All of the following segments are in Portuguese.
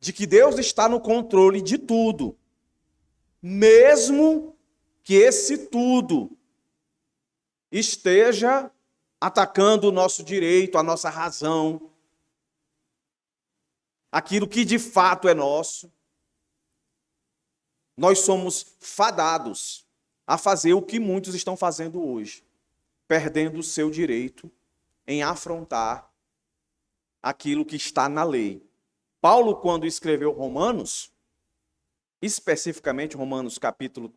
de que Deus está no controle de tudo, mesmo que esse tudo esteja atacando o nosso direito, a nossa razão, aquilo que de fato é nosso. Nós somos fadados a fazer o que muitos estão fazendo hoje, perdendo o seu direito em afrontar aquilo que está na lei. Paulo, quando escreveu Romanos, especificamente Romanos capítulo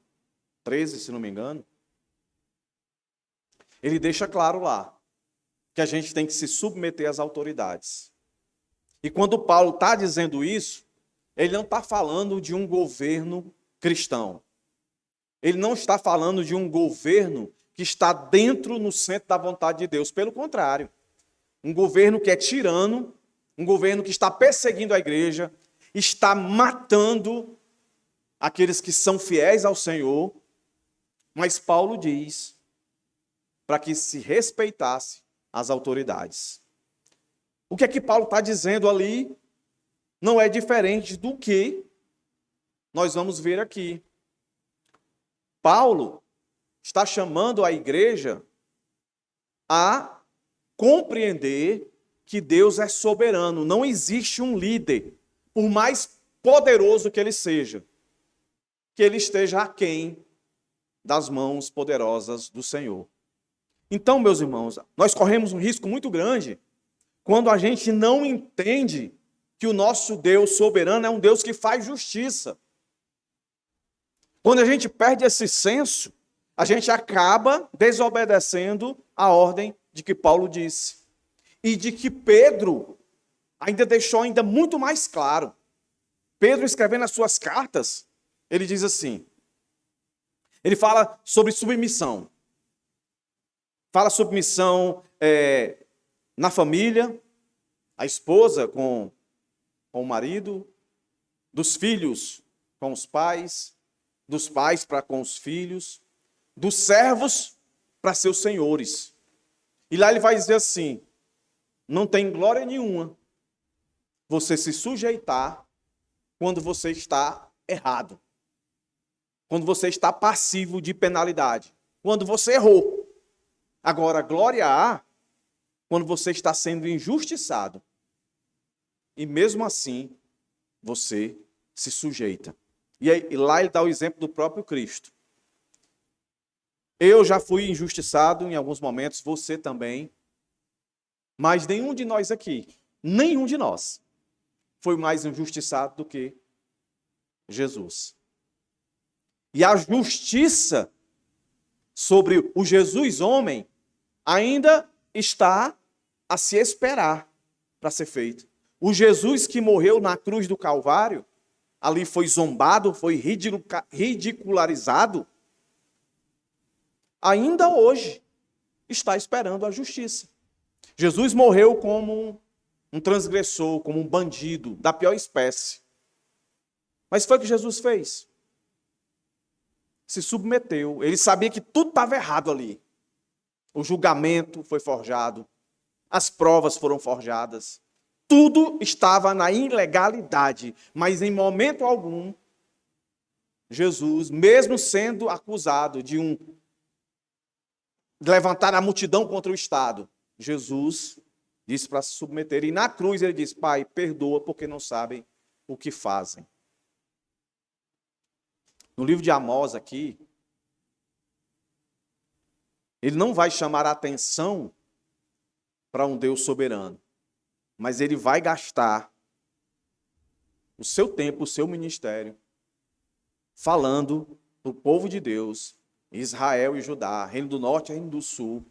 13, se não me engano, ele deixa claro lá que a gente tem que se submeter às autoridades. E quando Paulo está dizendo isso, ele não está falando de um governo cristão. Ele não está falando de um governo que está dentro, no centro da vontade de Deus. Pelo contrário, um governo que é tirano, um governo que está perseguindo a igreja, está matando aqueles que são fiéis ao Senhor. Mas Paulo diz para que se respeitasse as autoridades. O que é que Paulo está dizendo ali não é diferente do que nós vamos ver aqui. Paulo está chamando a igreja a compreender que Deus é soberano. Não existe um líder, por mais poderoso que ele seja, que ele esteja aquém das mãos poderosas do Senhor. Então, meus irmãos, nós corremos um risco muito grande quando a gente não entende que o nosso Deus soberano é um Deus que faz justiça. Quando a gente perde esse senso, a gente acaba desobedecendo a ordem de que Paulo disse. E de que Pedro ainda deixou ainda muito mais claro. Pedro, escrevendo as suas cartas, ele diz assim, ele fala sobre submissão. Fala submissão na família, a esposa com o marido, dos filhos com os pais, dos pais para com os filhos, dos servos para seus senhores. E lá ele vai dizer assim, não tem glória nenhuma você se sujeitar quando você está errado, quando você está passivo de penalidade, quando você errou. Agora, glória há quando você está sendo injustiçado. E mesmo assim, você se sujeita. E lá ele dá o exemplo do próprio Cristo. Eu já fui injustiçado em alguns momentos, você também. Mas nenhum de nós aqui, nenhum de nós, foi mais injustiçado do que Jesus. E a justiça sobre o Jesus homem ainda está a se esperar para ser feito. O Jesus que morreu na cruz do Calvário, ali foi zombado, foi ridicularizado, ainda hoje está esperando a justiça. Jesus morreu como um transgressor, como um bandido da pior espécie. Mas foi o que Jesus fez. Se submeteu. Ele sabia que tudo estava errado ali. O julgamento foi forjado. As provas foram forjadas. Tudo estava na ilegalidade. Mas em momento algum, Jesus, mesmo sendo acusado de levantar a multidão contra o Estado, Jesus disse para se submeter. E na cruz ele disse, Pai, perdoa porque não sabem o que fazem. No livro de Amós aqui, ele não vai chamar a atenção para um Deus soberano, mas ele vai gastar o seu tempo, o seu ministério, falando para o povo de Deus, Israel e Judá, Reino do Norte e Reino do Sul,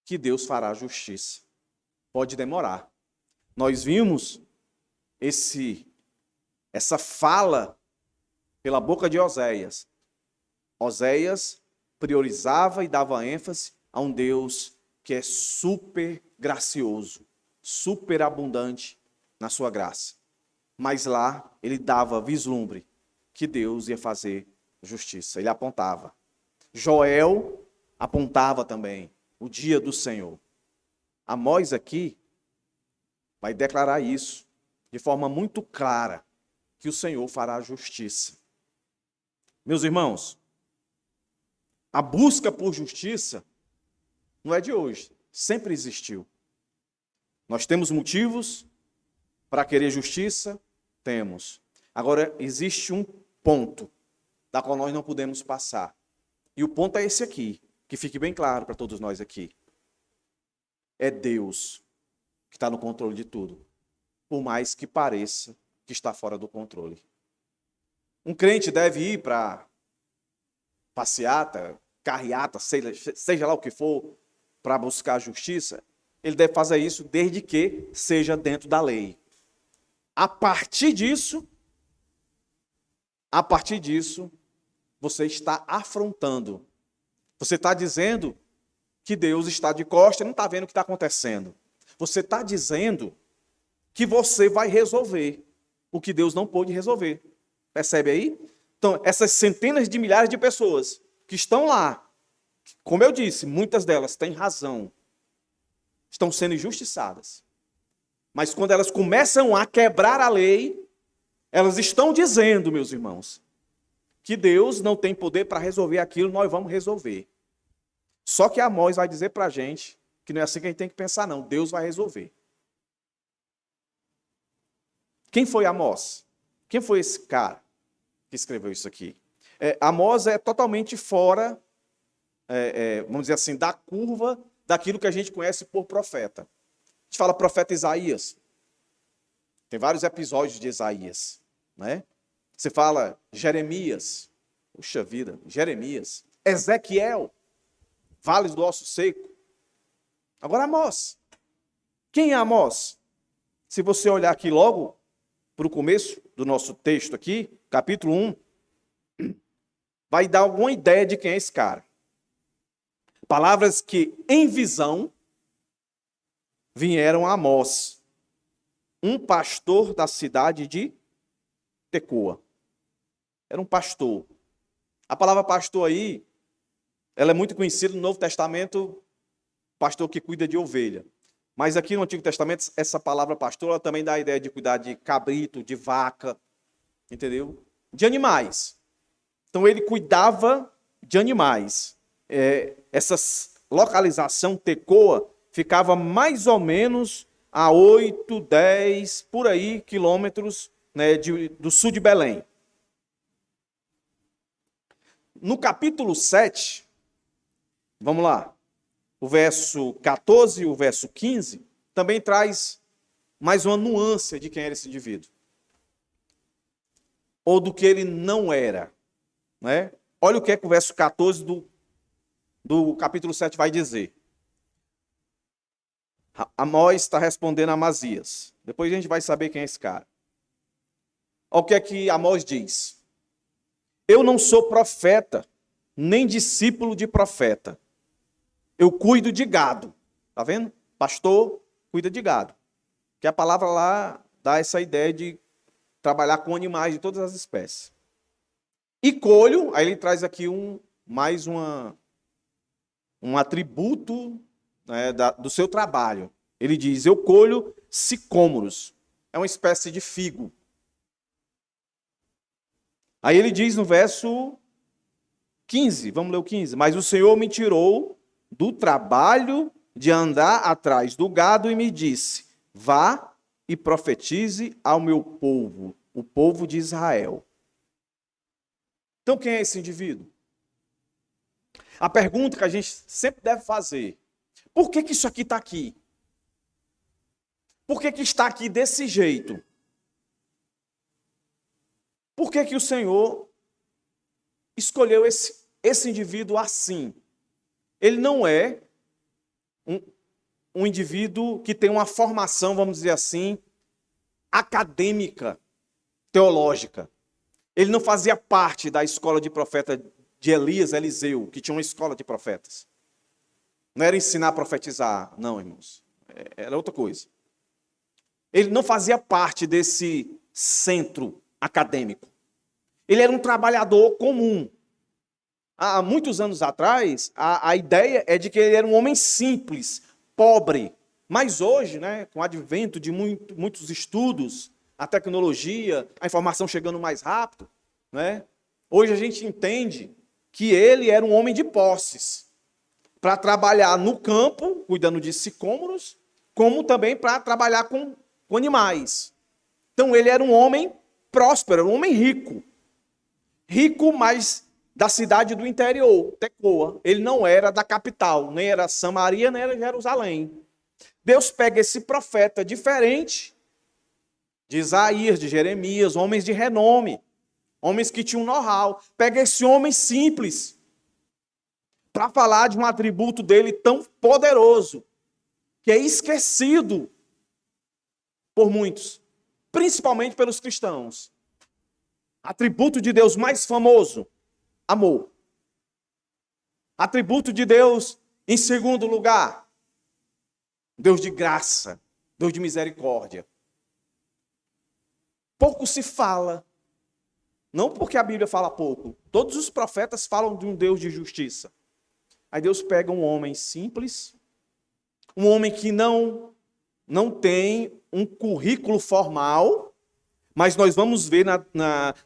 que Deus fará justiça. Pode demorar. Nós vimos essa fala pela boca de Oséias. Oséias priorizava e dava ênfase a um Deus que é super gracioso, super abundante na sua graça. Mas lá ele dava vislumbre que Deus ia fazer justiça. Ele apontava. Joel apontava também o dia do Senhor. Amós aqui vai declarar isso. de forma muito clara que o Senhor fará justiça. Meus irmãos, a busca por justiça não é de hoje, sempre existiu. Nós temos motivos para querer justiça? Temos. Agora, existe um ponto da qual nós não podemos passar. E o ponto é esse aqui, que fique bem claro para todos nós aqui. É Deus que está no controle de tudo, por mais que pareça que está fora do controle. Um crente deve ir para passeata, carreata, seja lá o que for, para buscar a justiça. Ele deve fazer isso desde que seja dentro da lei. A partir disso, você está afrontando. Você está dizendo que Deus está de costas e não está vendo o que está acontecendo. Você está dizendo que você vai resolver o que Deus não pôde resolver. Percebe aí? Então, essas centenas de milhares de pessoas que estão lá, como eu disse, muitas delas têm razão, estão sendo injustiçadas. Mas quando elas começam a quebrar a lei, elas estão dizendo, meus irmãos, que Deus não tem poder para resolver aquilo, nós vamos resolver. Só que Amós vai dizer para a gente que não é assim que a gente tem que pensar, não. Deus vai resolver. Quem foi Amós? Quem foi esse cara que escreveu isso aqui? Amós é totalmente fora, vamos dizer assim, da curva daquilo que a gente conhece por profeta. A gente fala profeta Isaías. Tem vários episódios de Isaías, né? Você fala Jeremias. Puxa vida, Jeremias. Ezequiel. Vales do Osso Seco. Agora Amós. Quem é Amós? Se você olhar aqui logo para o começo do nosso texto aqui, capítulo 1, vai dar alguma ideia de quem é esse cara. Palavras que em visão vieram a Amós, um pastor da cidade de Tecoa. Era um pastor. A palavra pastor aí, ela é muito conhecida no Novo Testamento, pastor que cuida de ovelha. Mas aqui no Antigo Testamento, essa palavra pastor, ela também dá a ideia de cuidar de cabrito, de vaca, entendeu? De animais. Então ele cuidava de animais. Essa localização Tecoa ficava mais ou menos a 8, 10, por aí, quilômetros, né, do sul de Belém. No capítulo 7, vamos lá, o verso 14 e o verso 15, também traz mais uma nuance de quem era esse indivíduo. Ou do que ele não era. Né? Olha o que é que o verso 14 do capítulo 7 vai dizer. Amós está respondendo a Amazias. Depois a gente vai saber quem é esse cara. Olha o que é que Amós diz. Eu não sou profeta, nem discípulo de profeta. Eu cuido de gado. Está vendo? Pastor cuida de gado. Que a palavra lá dá essa ideia de trabalhar com animais de todas as espécies. E colho, aí ele traz aqui mais um atributo, né, do seu trabalho. Ele diz, eu colho sicômoros. É uma espécie de figo. Aí ele diz no verso 15, vamos ler o 15. Mas o Senhor me tirou do trabalho de andar atrás do gado e me disse, vá e profetize ao meu povo, o povo de Israel. Então quem é esse indivíduo? A pergunta que a gente sempre deve fazer, por que isso aqui está aqui? Por que está aqui desse jeito? Por que o Senhor escolheu esse indivíduo assim? Ele não é um indivíduo que tem uma formação, vamos dizer assim, acadêmica, teológica. Ele não fazia parte da escola de profeta de Elias, Eliseu, que tinha uma escola de profetas. Não era ensinar a profetizar, não, irmãos. Era outra coisa. Ele não fazia parte desse centro acadêmico. Ele era um trabalhador comum. Há muitos anos atrás, a ideia é de que ele era um homem simples, pobre. Mas hoje, né, com o advento de muitos estudos, a tecnologia, a informação chegando mais rápido, né? Hoje a gente entende que ele era um homem de posses, para trabalhar no campo, cuidando de sicômoros, como também para trabalhar com animais. Então ele era um homem próspero, um homem rico. Rico, mas da cidade do interior, Tecoa. Ele não era da capital, nem era Samaria, nem era Jerusalém. Deus pega esse profeta diferente de Isaías, de Jeremias, homens de renome, homens que tinham know-how. Pega esse homem simples para falar de um atributo dele tão poderoso, que é esquecido por muitos, principalmente pelos cristãos. Atributo de Deus mais famoso, amor. Atributo de Deus em segundo lugar, Deus de graça, Deus de misericórdia. Pouco se fala, não porque a Bíblia fala pouco, todos os profetas falam de um Deus de justiça. Aí Deus pega um homem simples, um homem que não tem um currículo formal, mas nós vamos ver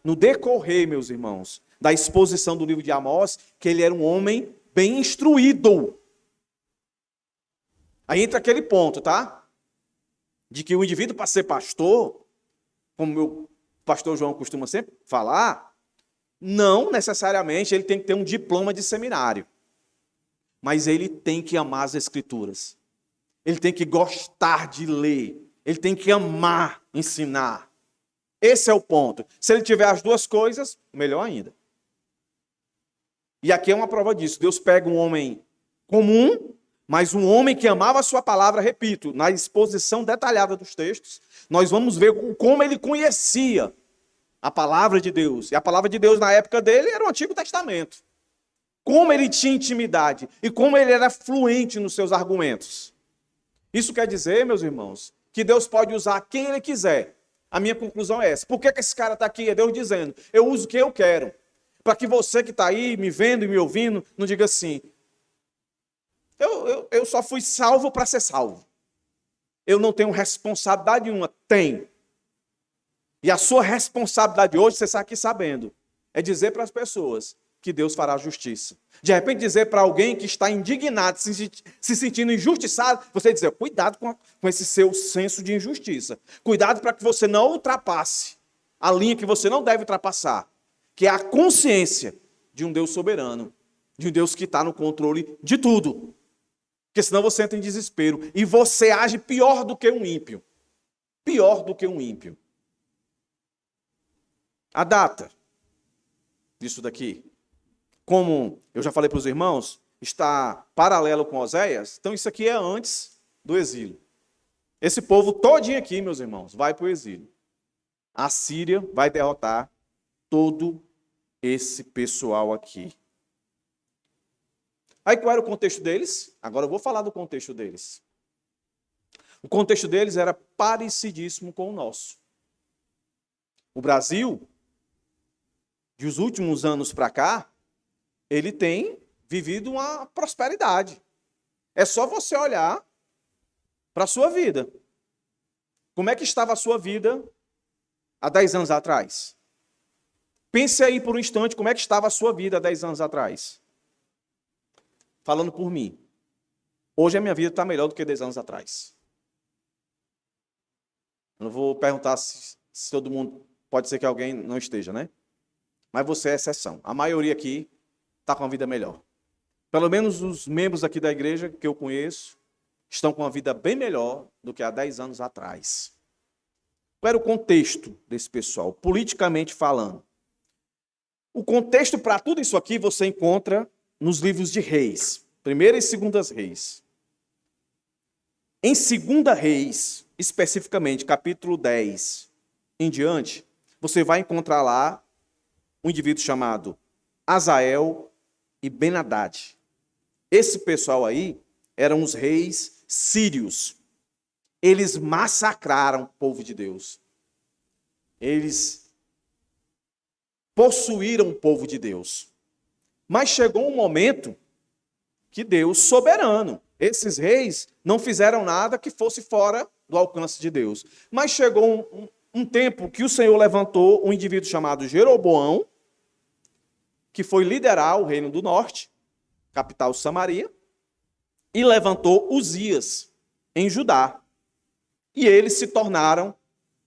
no decorrer, meus irmãos, da exposição do livro de Amós, que ele era um homem bem instruído. Aí entra aquele ponto, tá? De que o indivíduo, para ser pastor, como o meu pastor João costuma sempre falar, não necessariamente ele tem que ter um diploma de seminário. Mas ele tem que amar as Escrituras. Ele tem que gostar de ler. Ele tem que amar ensinar. Esse é o ponto. Se ele tiver as duas coisas, melhor ainda. E aqui é uma prova disso. Deus pega um homem comum, mas um homem que amava a sua palavra, repito, na exposição detalhada dos textos, nós vamos ver como ele conhecia a palavra de Deus. E a palavra de Deus na época dele era o Antigo Testamento. Como ele tinha intimidade e como ele era fluente nos seus argumentos. Isso quer dizer, meus irmãos, que Deus pode usar quem ele quiser. A minha conclusão é essa. Por que esse cara está aqui? É Deus dizendo, eu uso quem eu quero. Para que você que está aí me vendo e me ouvindo, não diga assim, eu só fui salvo para ser salvo. Eu não tenho responsabilidade nenhuma. Tem. E a sua responsabilidade hoje, você está aqui sabendo, é dizer para as pessoas que Deus fará justiça. De repente dizer para alguém que está indignado, se sentindo injustiçado, você dizer, cuidado com esse seu senso de injustiça. Cuidado para que você não ultrapasse a linha que você não deve ultrapassar, que é a consciência de um Deus soberano, de um Deus que está no controle de tudo. Porque senão você entra em desespero e você age pior do que um ímpio. Pior do que um ímpio. A data disso daqui, como eu já falei para os irmãos, está paralelo com Oséias, então isso aqui é antes do exílio. Esse povo todinho aqui, meus irmãos, vai para o exílio. A Síria vai derrotar todo esse pessoal aqui. Aí qual era o contexto deles? Agora eu vou falar do contexto deles. O contexto deles era parecidíssimo com o nosso. O Brasil, dos últimos anos para cá, ele tem vivido uma prosperidade. É só você olhar para a sua vida. Como é que estava a sua vida há 10 anos atrás? Pense aí por um instante como é que estava a sua vida há 10 anos atrás. Falando por mim. Hoje a minha vida está melhor do que 10 anos atrás. Eu não vou perguntar se todo mundo, pode ser que alguém não esteja, né? Mas você é exceção. A maioria aqui está com uma vida melhor. Pelo menos os membros aqui da igreja que eu conheço estão com uma vida bem melhor do que há 10 anos atrás. Qual era o contexto desse pessoal, politicamente falando? O contexto para tudo isso aqui você encontra nos livros de Reis, 1ª e 2ª Reis. Em 2ª Reis, especificamente, capítulo 10 em diante, você vai encontrar lá um indivíduo chamado Azael e Ben-Hadad. Esse pessoal aí eram os reis sírios. Eles massacraram o povo de Deus. Eles possuíram o povo de Deus. Mas chegou um momento que Deus, soberano, esses reis não fizeram nada que fosse fora do alcance de Deus. Mas chegou um tempo que o Senhor levantou um indivíduo chamado Jeroboão, que foi liderar o reino do norte, capital Samaria, e levantou Uzias em Judá. E eles se tornaram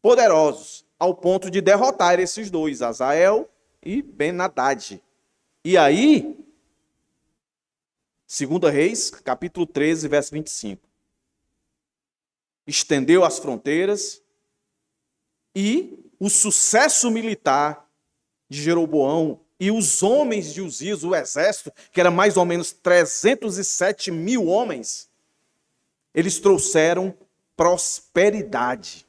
poderosos, ao ponto de derrotar esses dois, Azael e Ben-Hadad. E aí, 2 Reis, capítulo 13, verso 25. Estendeu as fronteiras e o sucesso militar de Jeroboão e os homens de Uzias, o exército, que era mais ou menos 307 mil homens, eles trouxeram prosperidade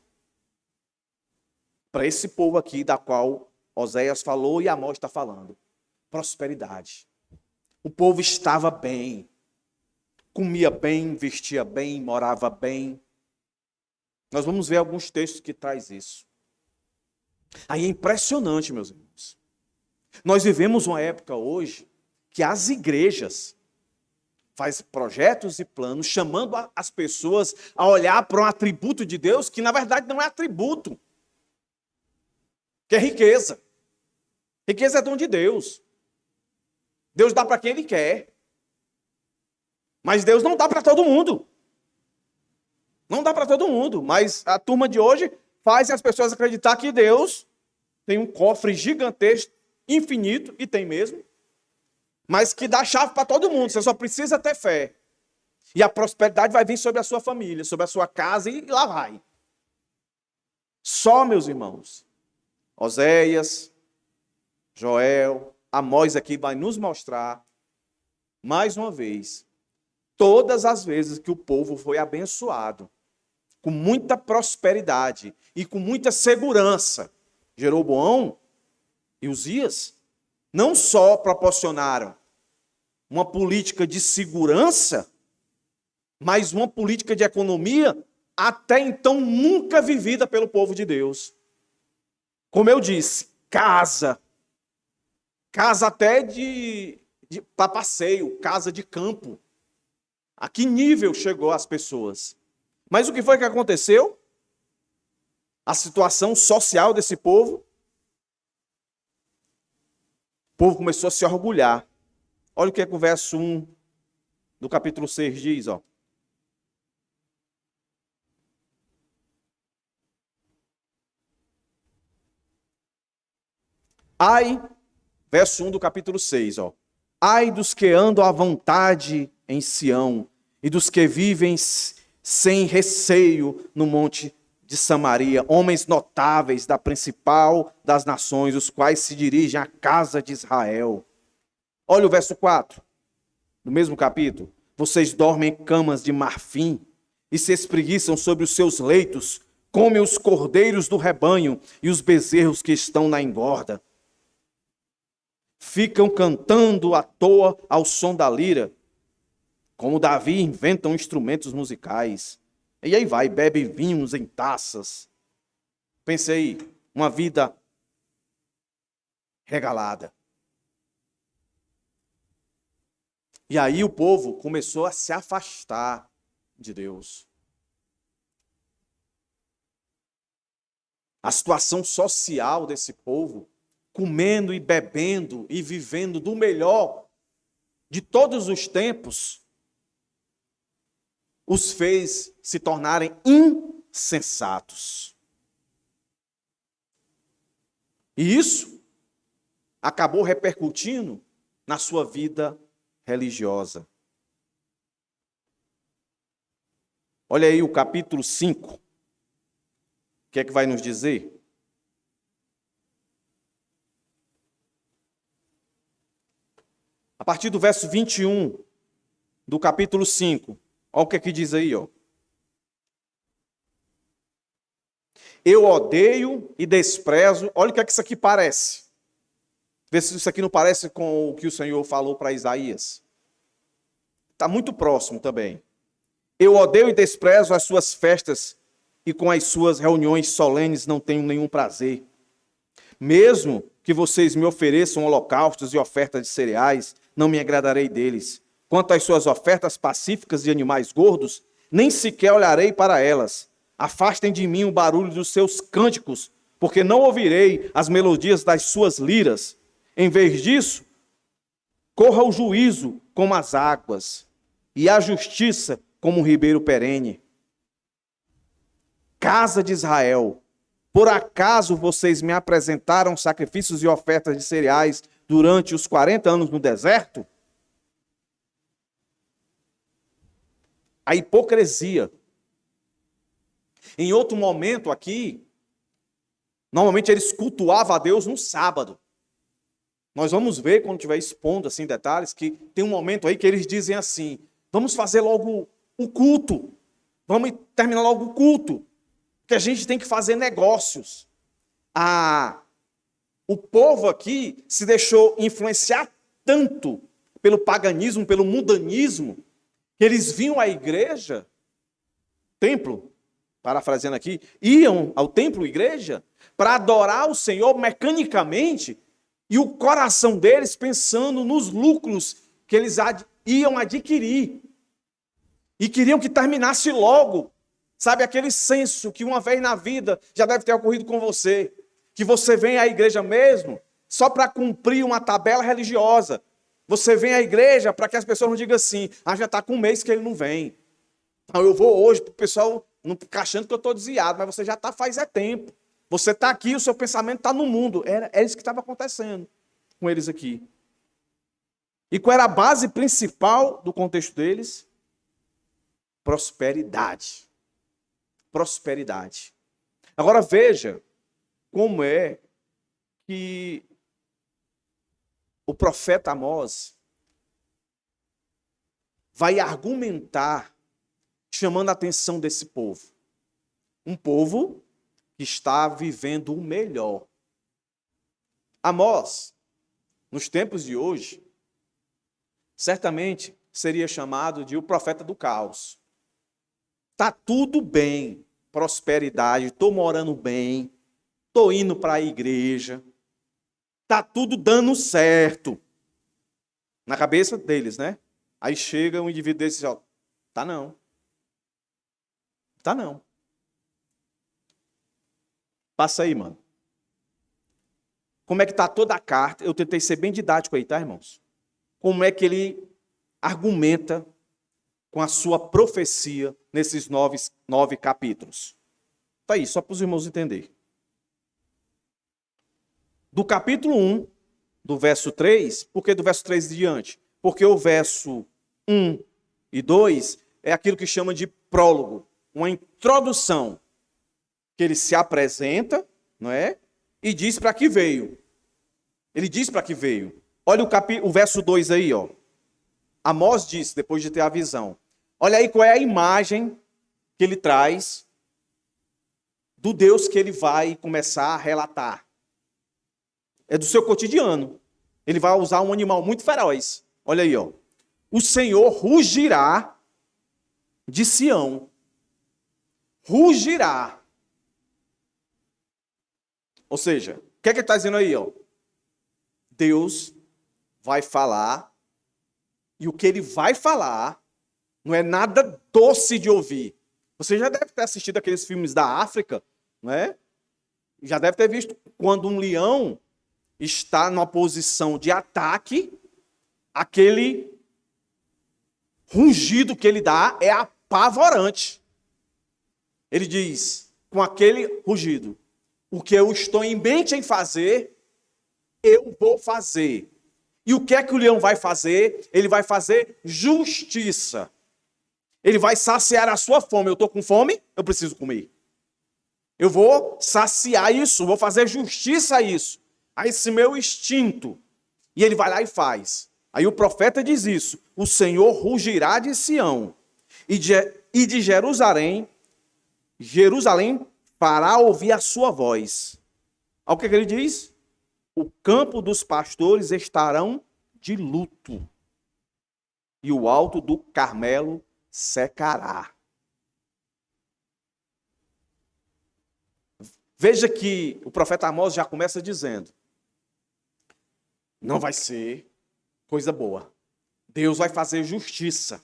para esse povo aqui, da qual Oséias falou e Amós está falando. Prosperidade. O povo estava bem, comia bem, vestia bem, morava bem. Nós vamos ver alguns textos que traz isso. Aí é impressionante, meus irmãos. Nós vivemos uma época hoje que as igrejas fazem projetos e planos chamando as pessoas a olhar para um atributo de Deus que na verdade não é atributo, que é riqueza. Riqueza é dom de Deus. Deus dá para quem Ele quer. Mas Deus não dá para todo mundo. Não dá para todo mundo. Mas a turma de hoje faz as pessoas acreditar que Deus tem um cofre gigantesco, infinito, e tem mesmo, mas que dá chave para todo mundo. Você só precisa ter fé. E a prosperidade vai vir sobre a sua família, sobre a sua casa, e lá vai. Só, meus irmãos, Oséias, Joel, Amós aqui vai nos mostrar, mais uma vez, todas as vezes que o povo foi abençoado, com muita prosperidade e com muita segurança. Jeroboão e Uzias não só proporcionaram uma política de segurança, mas uma política de economia até então nunca vivida pelo povo de Deus. Como eu disse, casa até para passeio, casa de campo. A que nível chegou as pessoas? Mas o que foi que aconteceu? A situação social desse povo. O povo começou a se orgulhar. Olha o que o verso 1 do capítulo 6 diz, ó. Ai, verso 1 do capítulo 6, ó. Ai dos que andam à vontade em Sião, e dos que vivem sem receio no monte de Samaria, homens notáveis da principal das nações, os quais se dirigem à casa de Israel. Olha o verso 4, do mesmo capítulo. Vocês dormem em camas de marfim e se espreguiçam sobre os seus leitos, comem os cordeiros do rebanho e os bezerros que estão na engorda. Ficam cantando à toa ao som da lira, como Davi inventam instrumentos musicais. E aí vai, bebe vinhos em taças. Pensei, uma vida regalada. E aí o povo começou a se afastar de Deus. A situação social desse povo, comendo e bebendo e vivendo do melhor de todos os tempos, os fez se tornarem insensatos. E isso acabou repercutindo na sua vida religiosa. Olha aí o capítulo 5. O que é que vai nos dizer? A partir do verso 21 do capítulo 5. Olha o que é que diz aí, ó. Eu odeio e desprezo. Olha o que é que isso aqui parece. Vê se isso aqui não parece com o que o Senhor falou para Isaías. Está muito próximo também. Eu odeio e desprezo as suas festas e com as suas reuniões solenes não tenho nenhum prazer. Mesmo que vocês me ofereçam holocaustos e ofertas de cereais, não me agradarei deles. Quanto às suas ofertas pacíficas de animais gordos, nem sequer olharei para elas. Afastem de mim o barulho dos seus cânticos, porque não ouvirei as melodias das suas liras. Em vez disso, corra o juízo como as águas, e a justiça como um ribeiro perene. Casa de Israel, por acaso vocês me apresentaram sacrifícios e ofertas de cereais durante os 40 anos no deserto? A hipocrisia. Em outro momento aqui, normalmente eles cultuavam a Deus no sábado. Nós vamos ver, quando estiver expondo assim detalhes, que tem um momento aí que eles dizem assim: vamos fazer logo o culto, vamos terminar logo o culto, porque a gente tem que fazer negócios. O povo aqui se deixou influenciar tanto pelo paganismo, pelo mundanismo, que eles vinham à igreja, templo, parafraseando aqui, iam ao templo, igreja, para adorar o Senhor mecanicamente, e o coração deles pensando nos lucros que eles iam adquirir. E queriam que terminasse logo. Sabe, aquele senso que uma vez na vida já deve ter ocorrido com você, que você vem à igreja mesmo só para cumprir uma tabela religiosa. Você vem à igreja para que as pessoas não digam assim: já está com um mês que ele não vem. Então eu vou hoje, para o pessoal não ficar achando que eu estou desviado, mas você já está faz tempo. Você está aqui, o seu pensamento está no mundo. Era isso que estava acontecendo com eles aqui. E qual era a base principal do contexto deles? Prosperidade. Prosperidade. Agora veja como é que o profeta Amós vai argumentar, chamando a atenção desse povo. Um povo que está vivendo o melhor. Amós, nos tempos de hoje, certamente seria chamado de o profeta do caos. Está tudo bem, prosperidade, estou morando bem, estou indo para a igreja, está tudo dando certo. Na cabeça deles, né? Aí chega um indivíduo desse e diz: ó, tá não. Tá não. Passa aí, mano. Como é que está toda a carta? Eu tentei ser bem didático aí, tá, irmãos? Como é que ele argumenta com a sua profecia nesses nove capítulos? Está aí, só para os irmãos entenderem. Do capítulo 1, do verso 3, por que do verso 3 em diante? Porque o verso 1 e 2 é aquilo que chama de prólogo, uma introdução, que ele se apresenta, não é? E diz para que veio. Ele diz para que veio. Olha o verso 2 aí, ó. Amós disse, depois de ter a visão. Olha aí qual é a imagem que ele traz do Deus que ele vai começar a relatar. É do seu cotidiano. Ele vai usar um animal muito feroz. Olha aí, ó. O Senhor rugirá de Sião. Rugirá. Ou seja, o que é que ele está dizendo aí, ó? Deus vai falar, e o que ele vai falar não é nada doce de ouvir. Você já deve ter assistido aqueles filmes da África, não é? Já deve ter visto quando um leão está numa posição de ataque, aquele rugido que ele dá é apavorante. Ele diz, com aquele rugido: o que eu estou em mente em fazer, eu vou fazer. E o que é que o leão vai fazer? Ele vai fazer justiça. Ele vai saciar a sua fome. Eu estou com fome, eu preciso comer. Eu vou saciar isso, vou fazer justiça a isso, a esse meu instinto. E ele vai lá e faz. Aí o profeta diz isso: o Senhor rugirá de Sião, e de Jerusalém fará ouvir a sua voz. Olha o que ele diz: o campo dos pastores estarão de luto, e o alto do Carmelo secará. Veja que o profeta Amós já começa dizendo: não vai ser coisa boa. Deus vai fazer justiça.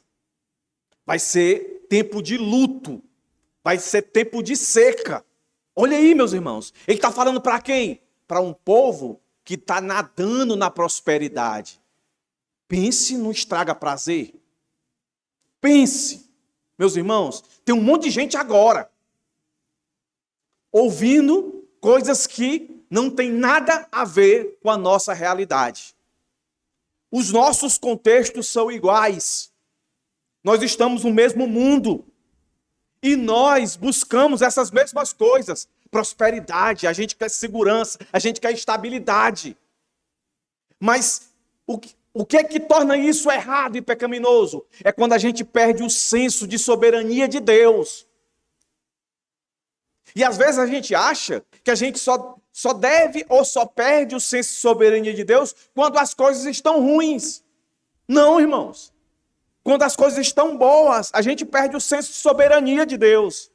Vai ser tempo de luto. Vai ser tempo de seca. Olha aí, meus irmãos. Ele está falando para quem? Para um povo que está nadando na prosperidade. Pense no estraga prazer. Pense. Meus irmãos, tem um monte de gente agora ouvindo coisas que não tem nada a ver com a nossa realidade. Os nossos contextos são iguais. Nós estamos no mesmo mundo. E nós buscamos essas mesmas coisas. Prosperidade, a gente quer segurança, a gente quer estabilidade. Mas o que é que torna isso errado e pecaminoso? É quando a gente perde o senso de soberania de Deus. E às vezes a gente acha que a gente só deve ou só perde o senso de soberania de Deus quando as coisas estão ruins. Não, irmãos. Quando as coisas estão boas, a gente perde o senso de soberania de Deus.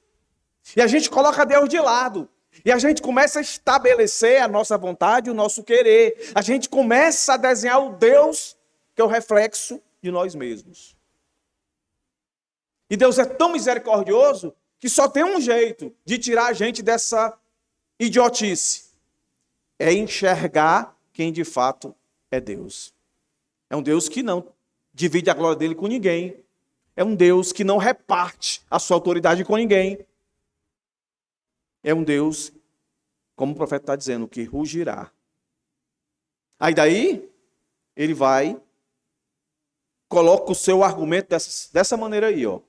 E a gente coloca Deus de lado. E a gente começa a estabelecer a nossa vontade, o nosso querer. A gente começa a desenhar o Deus que é o reflexo de nós mesmos. E Deus é tão misericordioso que só tem um jeito de tirar a gente dessa idiotice. É enxergar quem de fato é Deus. É um Deus que não divide a glória dele com ninguém. É um Deus que não reparte a sua autoridade com ninguém. É um Deus, como o profeta está dizendo, que rugirá. Aí daí, ele vai, coloca o seu argumento dessa maneira aí, ó.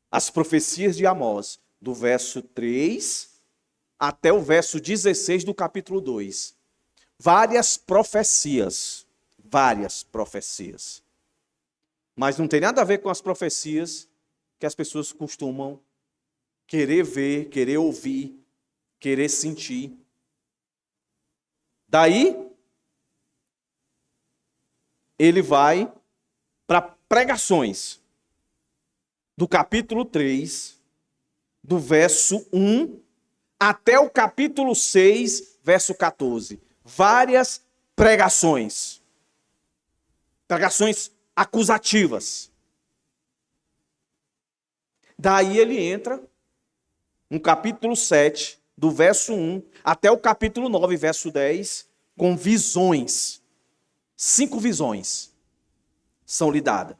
As profecias de Amós, do verso 3 até o verso 16 do capítulo 2. Várias profecias. Mas não tem nada a ver com as profecias que as pessoas costumam querer ver, querer ouvir, querer sentir. Daí, ele vai para pregações do capítulo 3, do verso 1 até o capítulo 6, verso 14. Várias pregações. Pregações acusativas. Daí ele entra no capítulo 7, do verso 1 até o capítulo 9, verso 10, com visões. 5 visões são lhe dadas.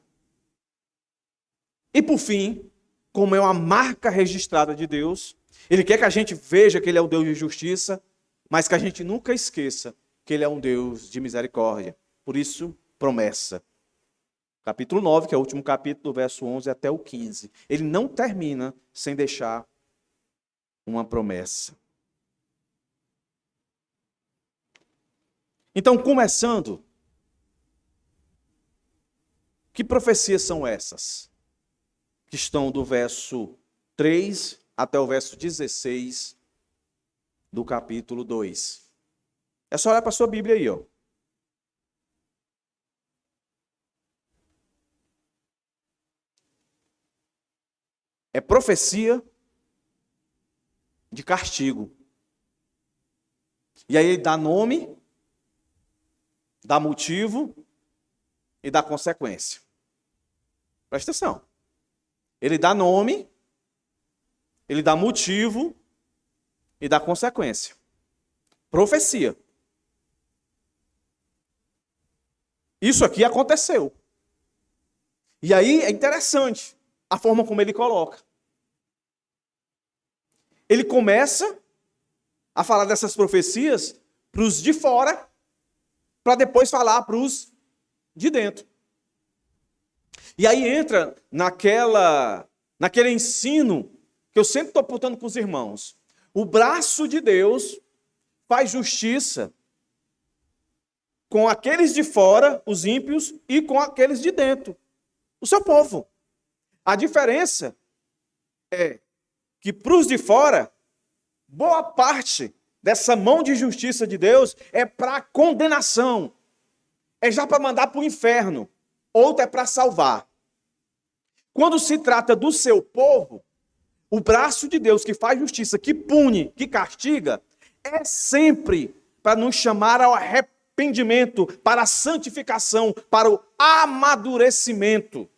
E por fim, como é uma marca registrada de Deus, ele quer que a gente veja que ele é o Deus de justiça, mas que a gente nunca esqueça que ele é um Deus de misericórdia. Por isso, promessa. Capítulo 9, que é o último capítulo, do verso 11 até o 15. Ele não termina sem deixar uma promessa. Então, começando, que profecias são essas? Que estão do verso 3 até o verso 16 do capítulo 2. É só olhar para a sua Bíblia aí, ó. É profecia de castigo. E aí ele dá nome, dá motivo e dá consequência. Presta atenção. Ele dá nome, ele dá motivo e dá consequência. Profecia. Isso aqui aconteceu. E aí é interessante a forma como ele coloca. Ele começa a falar dessas profecias para os de fora, para depois falar para os de dentro. E aí entra naquele ensino que eu sempre estou apontando com os irmãos. O braço de Deus faz justiça com aqueles de fora, os ímpios, e com aqueles de dentro, o seu povo. A diferença é que para os de fora, boa parte dessa mão de justiça de Deus é para condenação. É já para mandar para o inferno. Outra é para salvar. Quando se trata do seu povo, o braço de Deus que faz justiça, que pune, que castiga, é sempre para nos chamar ao arrependimento, para a santificação, para o amadurecimento.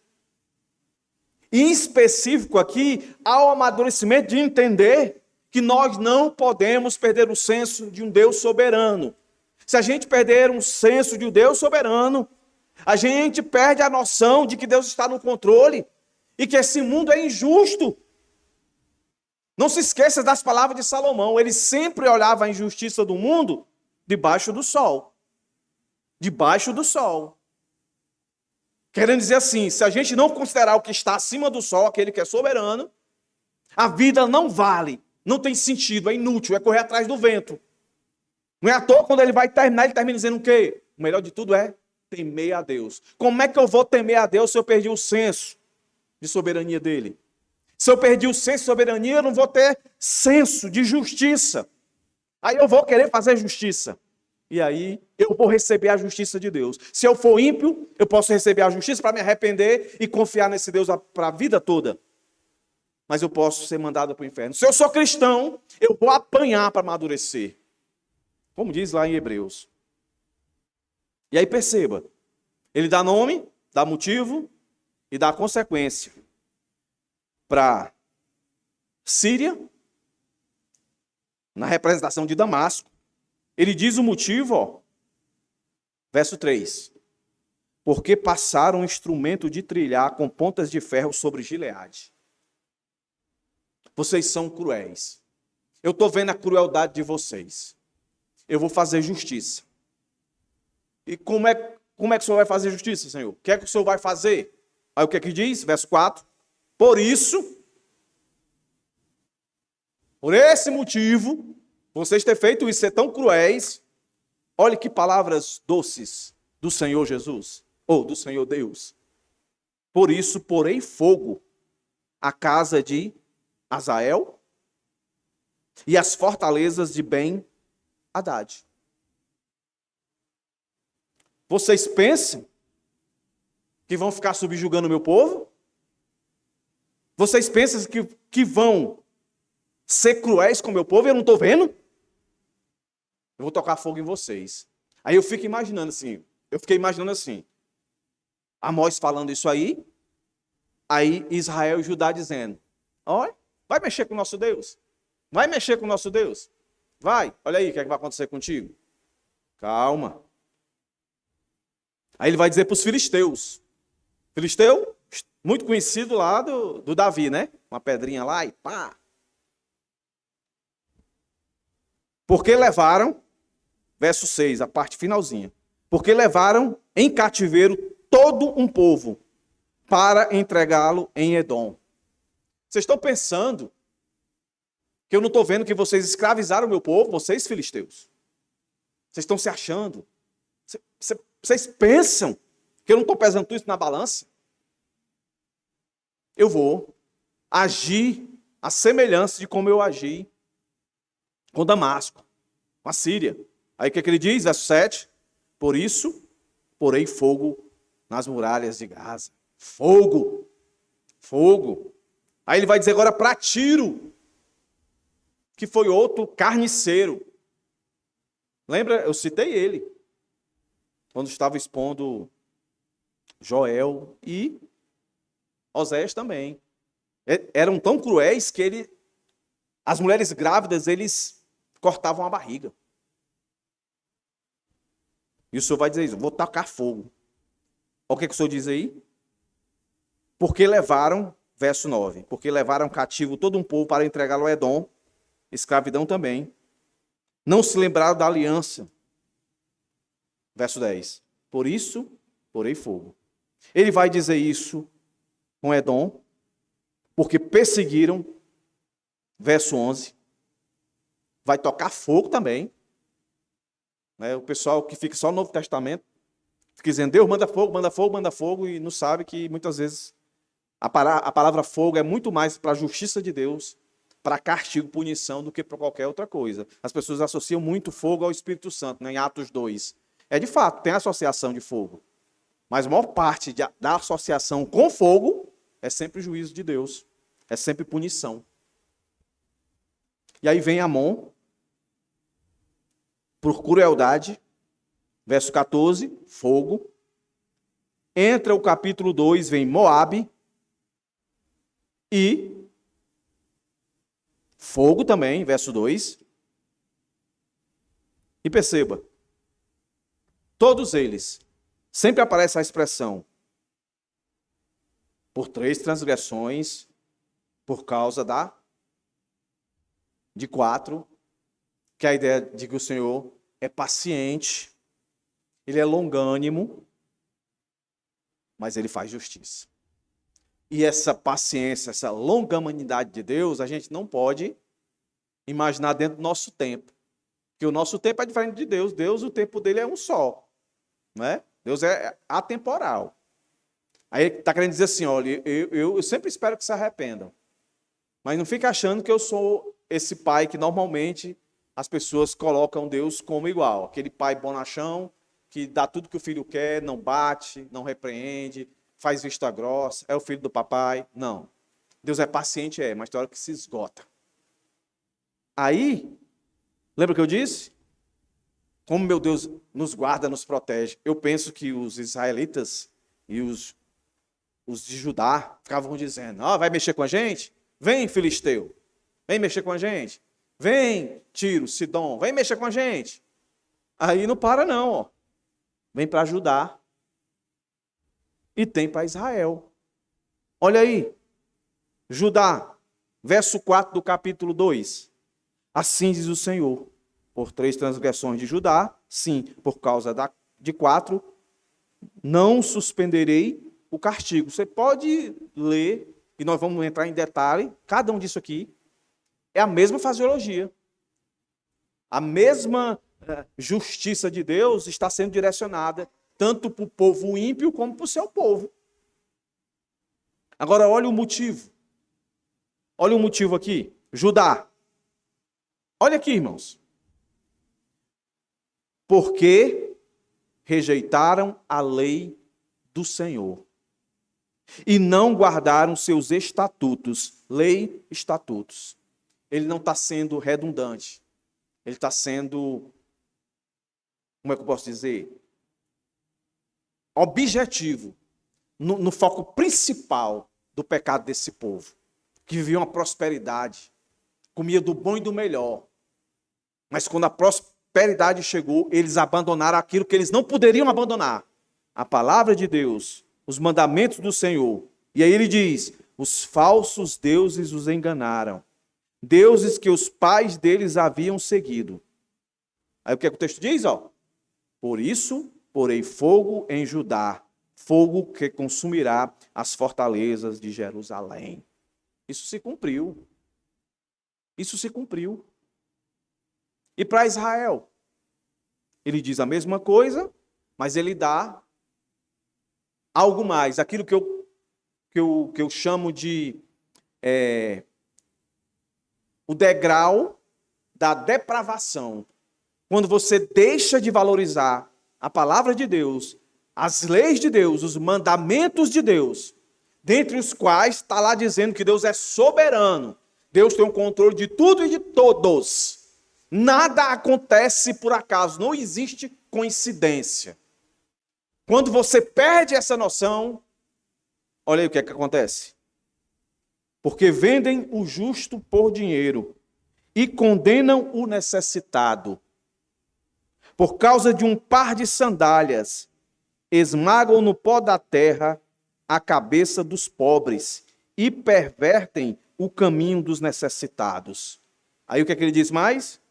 Em específico aqui, há o amadurecimento de entender que nós não podemos perder o senso de um Deus soberano. Se a gente perder um senso de um Deus soberano, a gente perde a noção de que Deus está no controle e que esse mundo é injusto. Não se esqueça das palavras de Salomão. Ele sempre olhava a injustiça do mundo debaixo do sol. Debaixo do sol. Querendo dizer assim, se a gente não considerar o que está acima do sol, aquele que é soberano, a vida não vale, não tem sentido, é inútil, é correr atrás do vento. Não é à toa quando ele vai terminar, ele termina dizendo o quê? O melhor de tudo é temer a Deus. Como é que eu vou temer a Deus se eu perdi o senso de soberania dele? Se eu perdi o senso de soberania, eu não vou ter senso de justiça. Aí eu vou querer fazer justiça. E aí eu vou receber a justiça de Deus. Se eu for ímpio, eu posso receber a justiça para me arrepender e confiar nesse Deus para a vida toda. Mas eu posso ser mandado para o inferno. Se eu sou cristão, eu vou apanhar para amadurecer. Como diz lá em Hebreus. E aí perceba, ele dá nome, dá motivo e dá consequência para Síria, na representação de Damasco. Ele diz o motivo, ó, verso 3. Porque passaram um instrumento de trilhar com pontas de ferro sobre Gileade. Vocês são cruéis. Eu estou vendo a crueldade de vocês. Eu vou fazer justiça. E como é que o Senhor vai fazer justiça, Senhor? O que é que o Senhor vai fazer? Aí o que é que diz? Verso 4. Por esse motivo, vocês terem feito isso, ser tão cruéis, olha que palavras doces do Senhor Jesus, ou do Senhor Deus. Por isso, porei fogo à casa de Azael e as fortalezas de Ben-Hadad. Vocês pensam que vão ficar subjugando o meu povo? Vocês pensam que vão ser cruéis com o meu povo? Eu não estou vendo? Eu vou tocar fogo em vocês. Aí eu fiquei imaginando assim, Amós falando isso aí Israel e Judá dizendo, olha, vai mexer com o nosso Deus? Vai mexer com o nosso Deus? Vai, olha aí o que é que vai acontecer contigo. Calma. Aí ele vai dizer para os filisteus. Filisteu, muito conhecido lá do Davi, né? Uma pedrinha lá e pá. Porque levaram, verso 6, a parte finalzinha. Porque levaram em cativeiro todo um povo para entregá-lo em Edom. Vocês estão pensando que eu não estou vendo que vocês escravizaram o meu povo, vocês filisteus? Vocês estão se achando? Vocês pensam que eu não estou pesando tudo isso na balança? Eu vou agir à semelhança de como eu agi com Damasco, com a Síria. Aí o que ele diz? Verso 7. Por isso, porei fogo nas muralhas de Gaza. Fogo. Fogo. Aí ele vai dizer agora para Tiro, que foi outro carniceiro. Lembra? Eu citei ele. Quando estava expondo Joel e Oséias também. Eram tão cruéis que as mulheres grávidas, eles cortavam a barriga. E o Senhor vai dizer isso, vou tacar fogo. Olha o que o Senhor diz aí. Porque levaram, verso 9, porque levaram cativo todo um povo para entregá-lo a Edom, escravidão também. Não se lembraram da aliança. Verso 10. Por isso, porei fogo. Ele vai dizer isso com Edom, porque perseguiram. Verso 11. Vai tocar fogo também. O pessoal que fica só no Novo Testamento, fica dizendo, Deus manda fogo, manda fogo, manda fogo, e não sabe que muitas vezes a palavra fogo é muito mais para a justiça de Deus, para castigo, punição, do que para qualquer outra coisa. As pessoas associam muito fogo ao Espírito Santo, né, em Atos 2. De fato, tem associação de fogo. Mas a maior parte da associação com fogo é sempre juízo de Deus. É sempre punição. E aí vem Amon, por crueldade, verso 14, fogo. Entra o capítulo 2, vem Moabe, e fogo também, verso 2. E perceba, todos eles, sempre aparece a expressão, por 3 transgressões, por causa de 4, que é a ideia de que o Senhor é paciente, ele é longânimo, mas ele faz justiça. E essa paciência, essa longanimidade de Deus, a gente não pode imaginar dentro do nosso tempo. Porque o nosso tempo é diferente de Deus. Deus, o tempo dele é um só. Não é? Deus é atemporal. Aí ele está querendo dizer assim, olha, eu sempre espero que se arrependam. Mas não fica achando que eu sou esse pai que normalmente as pessoas colocam Deus como igual. Aquele pai bonachão, que dá tudo que o filho quer, não bate, não repreende, faz vista grossa, é o filho do papai. Não. Deus é paciente, mas tem hora que se esgota. Aí, lembra o que eu disse? Como meu Deus nos guarda, nos protege. Eu penso que os israelitas e os de Judá ficavam dizendo, vai mexer com a gente? Vem, Filisteu, vem mexer com a gente. Vem, Tiro, Sidom, vem mexer com a gente. Aí não para não, Vem para Judá e tem para Israel. Olha aí, Judá, verso 4 do capítulo 2. Assim diz o Senhor, por 3 transgressões de Judá, sim, por causa de 4, não suspenderei o castigo. Você pode ler, e nós vamos entrar em detalhe, cada um disso aqui, é a mesma fraseologia. A mesma justiça de Deus está sendo direcionada tanto para o povo ímpio como para o seu povo. Agora, olha o motivo. Olha o motivo aqui. Judá. Olha aqui, irmãos. Porque rejeitaram a lei do Senhor e não guardaram seus estatutos. Lei, estatutos. Ele não está sendo redundante. Ele está sendo, como é que eu posso dizer? Objetivo, no foco principal do pecado desse povo, que vivia uma prosperidade, comia do bom e do melhor. Mas quando a prosperidade chegou, eles abandonaram aquilo que eles não poderiam abandonar. A palavra de Deus, os mandamentos do Senhor. E aí ele diz, os falsos deuses os enganaram. Deuses que os pais deles haviam seguido. Aí o que é que o texto diz? Por isso, porei fogo em Judá, fogo que consumirá as fortalezas de Jerusalém. Isso se cumpriu. Isso se cumpriu. E para Israel? Ele diz a mesma coisa, mas ele dá algo mais. Aquilo que eu chamo de o degrau da depravação. Quando você deixa de valorizar a palavra de Deus, as leis de Deus, os mandamentos de Deus, dentre os quais está lá dizendo que Deus é soberano. Deus tem o controle de tudo e de todos. Nada acontece por acaso, não existe coincidência. Quando você perde essa noção, olha aí o que é que acontece. Porque vendem o justo por dinheiro e condenam o necessitado. Por causa de um par de sandálias, esmagam no pó da terra a cabeça dos pobres e pervertem o caminho dos necessitados. Aí o que é que ele diz mais?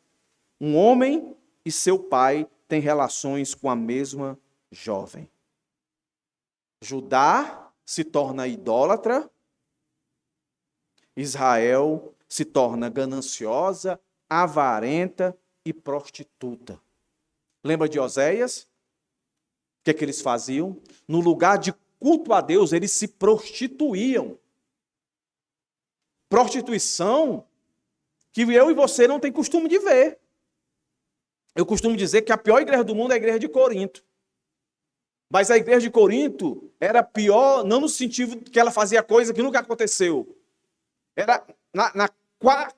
Um homem e seu pai têm relações com a mesma jovem. Judá se torna idólatra, Israel se torna gananciosa, avarenta e prostituta. Lembra de Oséias? O que é que eles faziam? No lugar de culto a Deus, eles se prostituíam. Prostituição que eu e você não tem costume de ver. Eu costumo dizer que a pior igreja do mundo é a igreja de Corinto. Mas a igreja de Corinto era pior, não no sentido que ela fazia coisa que nunca aconteceu. Era na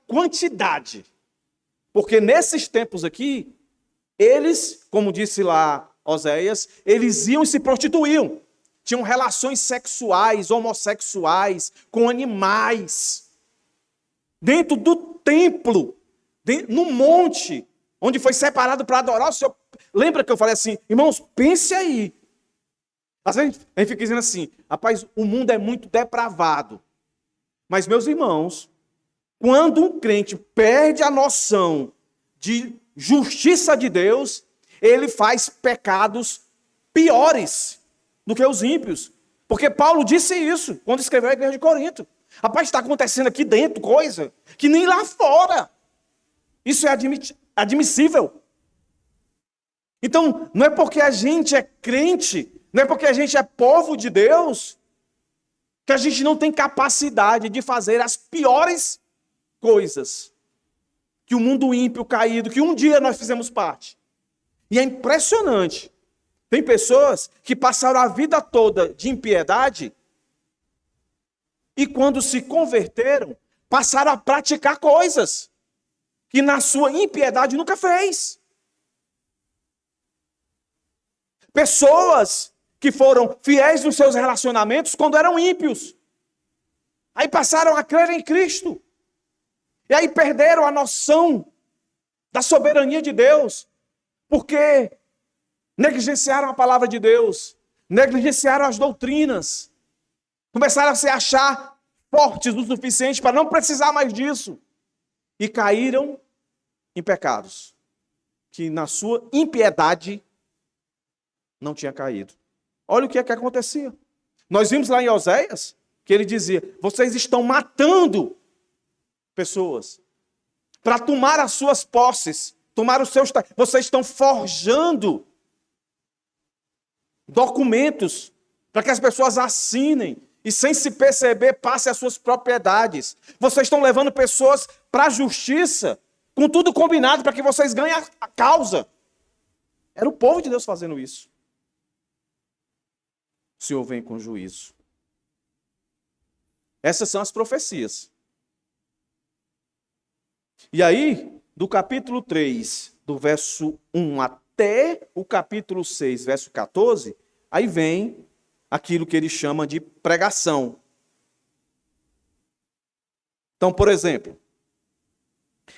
quantidade. Porque nesses tempos aqui, eles, como disse lá Oséias, eles iam e se prostituíam. tinham relações sexuais, homossexuais, com animais. Dentro do templo, no monte, onde foi separado para adorar o Senhor. Lembra que eu falei assim, irmãos, pense aí. Às vezes a gente fica dizendo assim, rapaz, o mundo é muito depravado. Mas, meus irmãos, quando um crente perde a noção de justiça de Deus, ele faz pecados piores do que os ímpios. Porque Paulo disse isso quando escreveu a igreja de Corinto. Rapaz, está acontecendo aqui dentro coisa que nem lá fora. Isso é admissível. Então, não é porque a gente é crente, não é porque a gente é povo de Deus, que a gente não tem capacidade de fazer as piores coisas que o mundo ímpio caído, que um dia nós fizemos parte. E é impressionante. Tem pessoas que passaram a vida toda de impiedade e quando se converteram, passaram a praticar coisas que na sua impiedade nunca fez. Pessoas que foram fiéis nos seus relacionamentos quando eram ímpios. Aí passaram a crer em Cristo. E aí perderam a noção da soberania de Deus. Porque negligenciaram a palavra de Deus. Negligenciaram as doutrinas. Começaram a se achar fortes o suficiente para não precisar mais disso. E caíram em pecados. Que na sua impiedade não tinha caído. Olha o que é que acontecia. Nós vimos lá em Oséias que ele dizia, vocês estão matando pessoas para tomar as suas posses, tomar os seus... Vocês estão forjando documentos para que as pessoas assinem e sem se perceber passem as suas propriedades. Vocês estão levando pessoas para a justiça com tudo combinado para que vocês ganhem a causa. Era o povo de Deus fazendo isso. O Senhor vem com juízo. Essas são as profecias. E aí, do capítulo 3, do verso 1 até o capítulo 6, verso 14, aí vem aquilo que ele chama de pregação. Então, por exemplo,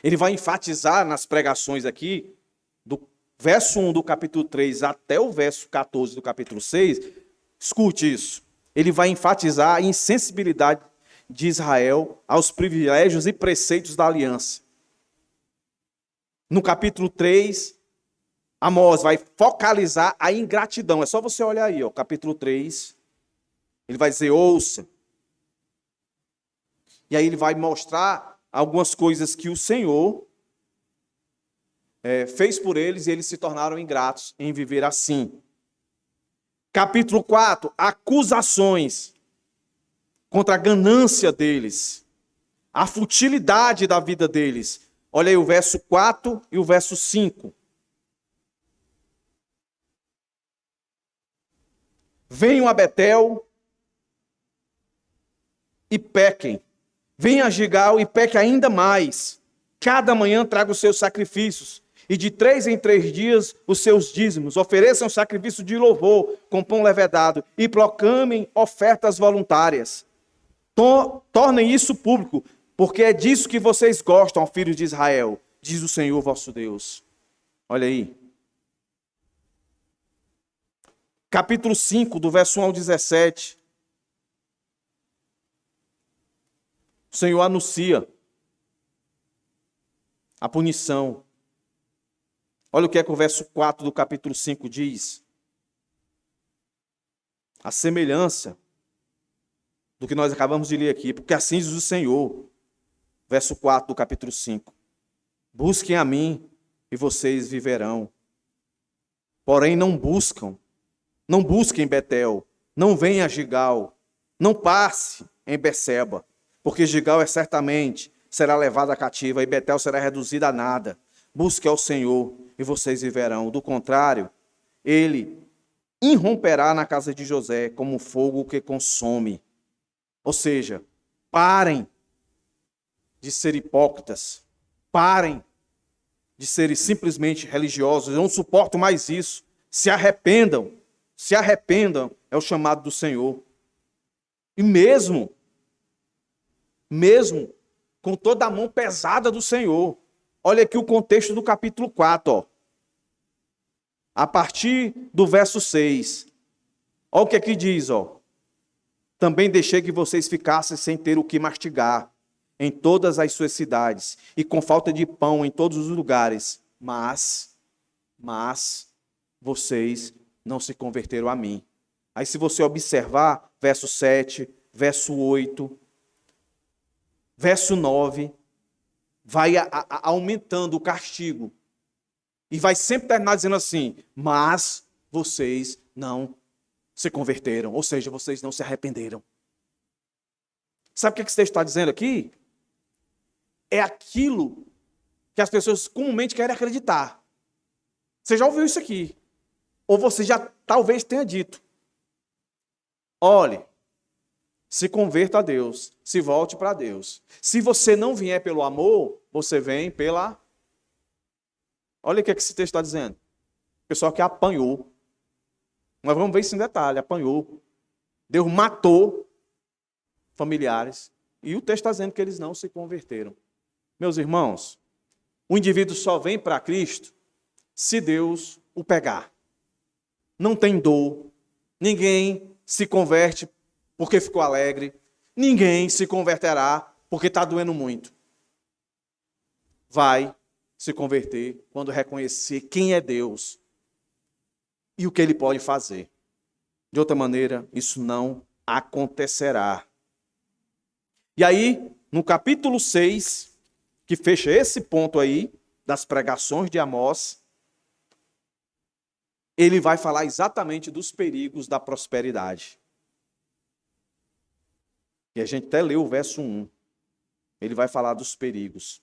ele vai enfatizar nas pregações aqui, do verso 1 do capítulo 3 até o verso 14 do capítulo 6, escute isso. Ele vai enfatizar a insensibilidade de Israel aos privilégios e preceitos da aliança. No capítulo 3, Amós vai focalizar a ingratidão. É só você olhar aí, ó, capítulo 3. Ele vai dizer, ouça. E aí ele vai mostrar algumas coisas que o Senhor fez por eles e eles se tornaram ingratos em viver assim. Capítulo 4, acusações contra a ganância deles, a futilidade da vida deles. Olha aí o verso 4 e o verso 5. Venham a Betel e pequem. Venham a Gigal e pequem ainda mais. Cada manhã traga os seus sacrifícios. E de 3 em 3 dias os seus dízimos. Ofereçam sacrifício de louvor com pão levedado. E proclamem ofertas voluntárias. Tornem isso público, porque é disso que vocês gostam, filhos de Israel, diz o Senhor vosso Deus. Olha aí. Capítulo 5, do verso 1 ao 17. O Senhor anuncia a punição. Olha o que é que o verso 4 do capítulo 5 diz. A semelhança do que nós acabamos de ler aqui, porque assim diz o Senhor. Verso 4 do capítulo 5. Busquem a mim e vocês viverão. Porém não busquem Betel, não venha a Gigal, não passe em Beceba, porque Gigal certamente será levada cativa e Betel será reduzida a nada. Busque ao Senhor e vocês viverão. Do contrário, ele irromperá na casa de José como fogo que consome. Ou seja, parem de ser hipócritas. Parem de serem simplesmente religiosos. Eu não suporto mais isso. Se arrependam se arrependam, é o chamado do Senhor. E mesmo com toda a mão pesada do Senhor, olha aqui o contexto do capítulo 4, ó. A partir do verso 6. Olha o que aqui diz, ó. Também deixei que vocês ficassem sem ter o que mastigar em todas as suas cidades, e com falta de pão em todos os lugares. Mas vocês não se converteram a mim. Aí se você observar, verso 7, verso 8, verso 9, vai aumentando o castigo. E vai sempre terminar dizendo assim, mas vocês não se converteram, ou seja, vocês não se arrependeram. Sabe o que esse texto está dizendo aqui? É aquilo que as pessoas comumente querem acreditar. Você já ouviu isso aqui? Ou você já talvez tenha dito. Olhe, se converta a Deus, se volte para Deus. Se você não vier pelo amor, você vem pela... Olha o que esse texto está dizendo. O pessoal que apanhou. Nós vamos ver isso em detalhe, apanhou. Deus matou familiares. E o texto está dizendo que eles não se converteram. Meus irmãos, o indivíduo só vem para Cristo se Deus o pegar. Não tem dor. Ninguém se converte porque ficou alegre. Ninguém se converterá porque está doendo muito. Vai se converter quando reconhecer quem é Deus e o que Ele pode fazer. De outra maneira, isso não acontecerá. E aí, no capítulo 6, que fecha esse ponto aí, das pregações de Amós, ele vai falar exatamente dos perigos da prosperidade. E a gente até leu o verso 1. Ele vai falar dos perigos.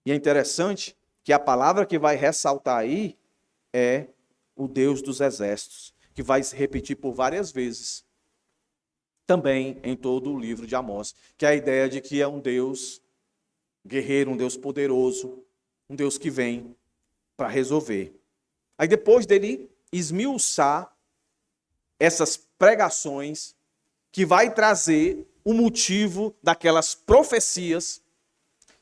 E é interessante que a palavra que vai ressaltar aí é o Deus dos exércitos, que vai se repetir por várias vezes, também em todo o livro de Amós, que é a ideia de que é um Deus guerreiro, um Deus poderoso, um Deus que vem para resolver. Aí depois dele esmiuçar essas pregações, que vai trazer o motivo daquelas profecias,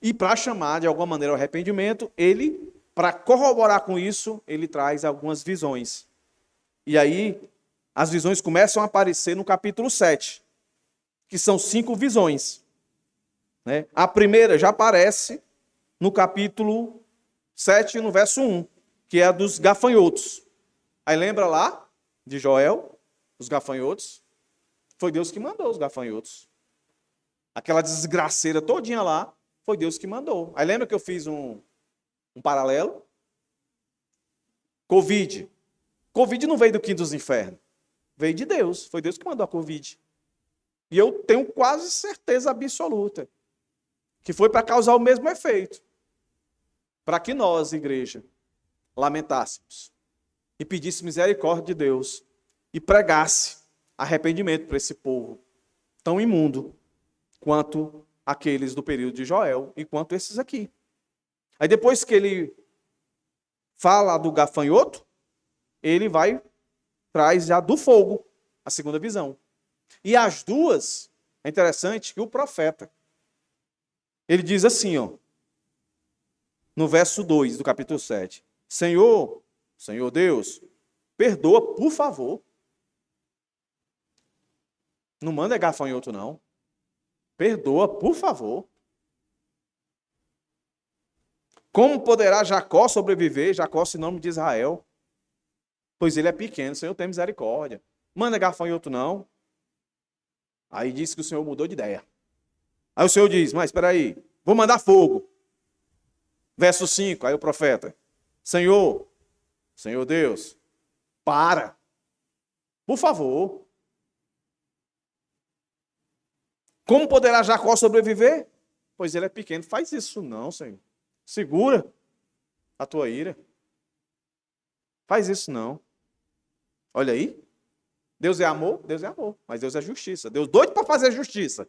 e para chamar de alguma maneira ao arrependimento, ele, para corroborar com isso, ele traz algumas visões. E aí, as visões começam a aparecer no capítulo 7, que são 5 visões. Né? A primeira já aparece no capítulo 7, no verso 1, que é a dos gafanhotos. Aí lembra lá de Joel, os gafanhotos? Foi Deus que mandou os gafanhotos. Aquela desgraceira todinha lá, foi Deus que mandou. Aí lembra que eu fiz um paralelo? Covid. Covid não veio do quinto dos infernos. Veio de Deus. Foi Deus que mandou a Covid. E eu tenho quase certeza absoluta que foi para causar o mesmo efeito. Para que nós, igreja, lamentássemos e pedisse misericórdia de Deus e pregasse arrependimento para esse povo tão imundo quanto aqueles do período de Joel e quanto esses aqui. Aí depois que ele fala do gafanhoto, ele traz já do fogo a segunda visão. E as duas, é interessante que o profeta, ele diz assim, ó, no verso 2 do capítulo 7, Senhor Deus, perdoa, por favor. Não manda gafanhoto, não. Perdoa, por favor. Como poderá Jacó sobreviver? Jacó, esse nome de Israel. Pois ele é pequeno, o Senhor tem misericórdia. Manda gafanhoto, não. Aí disse que o Senhor mudou de ideia. Aí o Senhor diz, mas espera aí, vou mandar fogo. Verso 5, aí o profeta, Senhor Deus, para. Por favor. Como poderá Jacó sobreviver? Pois ele é pequeno. Faz isso não, Senhor. Segura a tua ira. Faz isso não. Olha aí. Deus é amor? Deus é amor. Mas Deus é justiça. Deus doido para fazer justiça.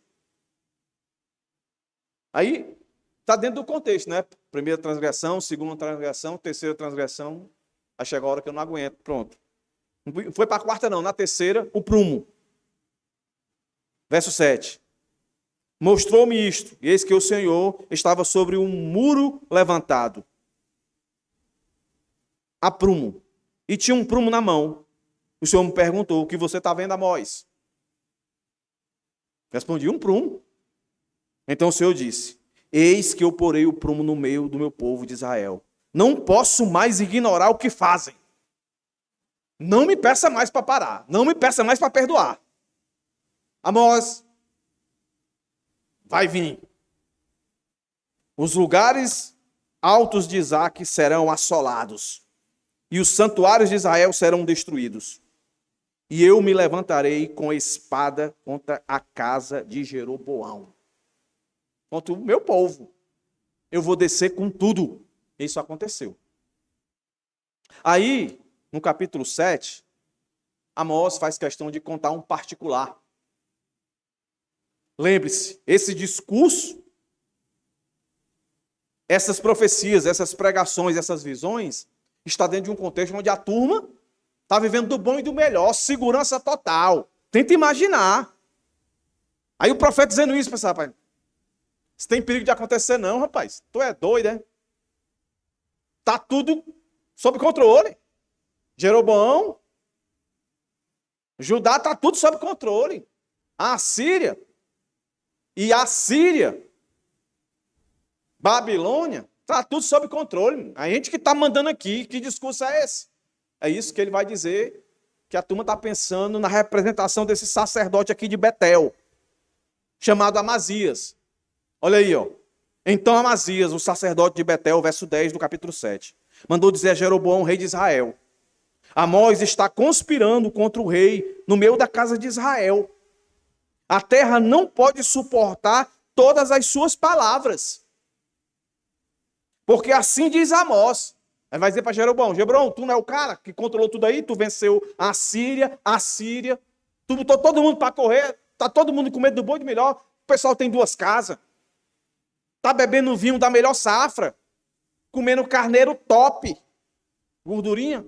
Aí, está dentro do contexto, né? Primeira transgressão, segunda transgressão, terceira transgressão. Aí chega a hora que eu não aguento. Pronto. Não foi para a quarta, não. Na terceira, o prumo. Verso 7. Mostrou-me isto, e eis que o Senhor estava sobre um muro levantado, a prumo, e tinha um prumo na mão. O Senhor me perguntou: o que você está vendo, Amós? Respondi: um prumo. Então o Senhor disse: eis que eu porei o prumo no meio do meu povo de Israel. Não posso mais ignorar o que fazem. Não me peça mais para parar. Não me peça mais para perdoar. Amós, vai vir. Os lugares altos de Isaque serão assolados, e os santuários de Israel serão destruídos. E eu me levantarei com espada contra a casa de Jeroboão, contra o meu povo. Eu vou descer com tudo. Isso aconteceu. Aí, no capítulo 7, Amós faz questão de contar um particular. Lembre-se, esse discurso, essas profecias, essas pregações, essas visões, está dentro de um contexto onde a turma está vivendo do bom e do melhor, segurança total. Tenta imaginar. Aí o profeta dizendo isso, pensa, rapaz, isso tem perigo de acontecer não, rapaz. Tu é doido, né? Tá tudo sob controle. Jeroboão, Judá está tudo sob controle. A Síria, Babilônia, está tudo sob controle. A gente que está mandando aqui, que discurso é esse? É isso que ele vai dizer, que a turma está pensando na representação desse sacerdote aqui de Betel, chamado Amazias. Olha aí, ó. Então Amazias, o sacerdote de Betel, verso 10 do capítulo 7, mandou dizer a Jeroboão, rei de Israel: Amós está conspirando contra o rei no meio da casa de Israel. A terra não pode suportar todas as suas palavras. Porque assim diz Amós. Aí vai dizer para Jeroboão: Jeroboão, tu não é o cara que controlou tudo aí? Tu venceu a Síria, tu botou todo mundo para correr, tá todo mundo com medo do boi de melhor. O pessoal tem 2 casas. Tá bebendo vinho da melhor safra, comendo carneiro top, gordurinha.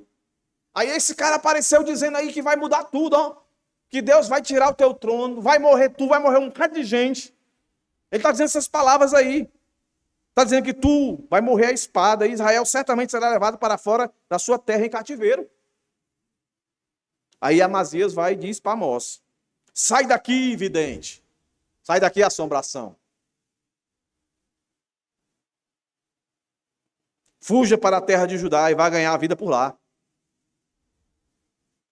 Aí esse cara apareceu dizendo aí que vai mudar tudo, ó. Que Deus vai tirar o teu trono, vai morrer tu, vai morrer um bocado de gente. Ele está dizendo essas palavras aí. Está dizendo que tu vai morrer à espada, e Israel certamente será levado para fora da sua terra em cativeiro. Aí Amazias vai e diz para Amós: sai daqui, vidente. Sai daqui, assombração. Fuja para a terra de Judá e vai ganhar a vida por lá.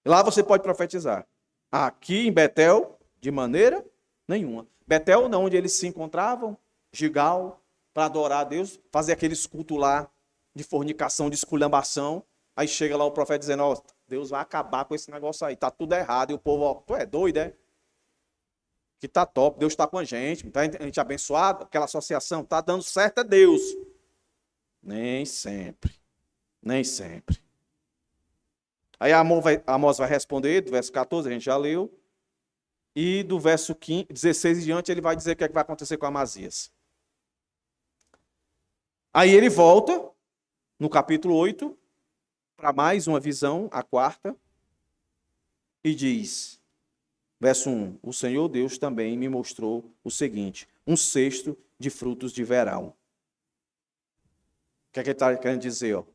Lá você pode profetizar. Aqui em Betel, de maneira nenhuma. Betel, não, onde eles se encontravam, Gigal, para adorar a Deus, fazer aqueles cultos lá de fornicação, de esculhambação. Aí chega lá o profeta dizendo: ó, Deus vai acabar com esse negócio aí, tá tudo errado. E o povo, ó, tu é doido, é? Que tá top, Deus está com a gente abençoado, aquela associação tá dando certo, é Deus. Nem sempre. Nem sempre. Aí Amós vai responder, do verso 14, a gente já leu. E do verso 16 em diante, ele vai dizer o que vai acontecer com Amazias. Aí ele volta, no capítulo 8, para mais uma visão, a quarta, e diz, verso 1, o Senhor Deus também me mostrou o seguinte: um cesto de frutos de verão. O que é que ele está querendo dizer? Ó?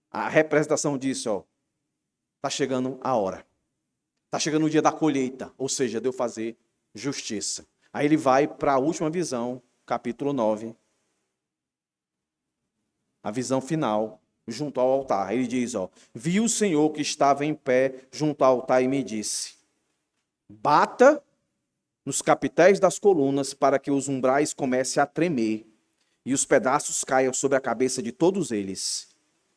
A representação disso, ó. Está chegando a hora. Está chegando o dia da colheita, ou seja, de eu fazer justiça. Aí ele vai para a última visão, capítulo 9. A visão final, junto ao altar. Ele diz, ó: vi o Senhor que estava em pé junto ao altar e me disse: bata nos capitéis das colunas para que os umbrais comecem a tremer e os pedaços caiam sobre a cabeça de todos eles.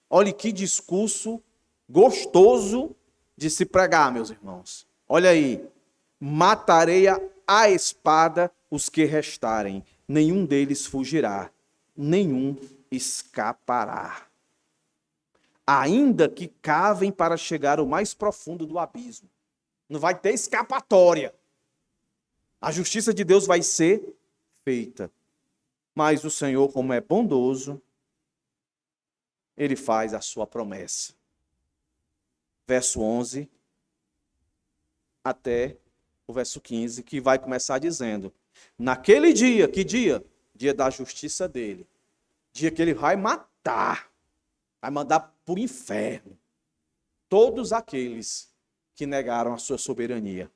Olha que discurso gostoso de se pregar, meus irmãos. Olha aí. Matarei a espada os que restarem. Nenhum deles fugirá. Nenhum escapará. Ainda que cavem para chegar ao mais profundo do abismo. Não vai ter escapatória. A justiça de Deus vai ser feita. Mas o Senhor, como é bondoso, Ele faz a sua promessa. Verso 11, até o verso 15, que vai começar dizendo: naquele dia, que dia? Dia da justiça dele. Dia que ele vai matar, vai mandar para o inferno todos aqueles que negaram a sua soberania.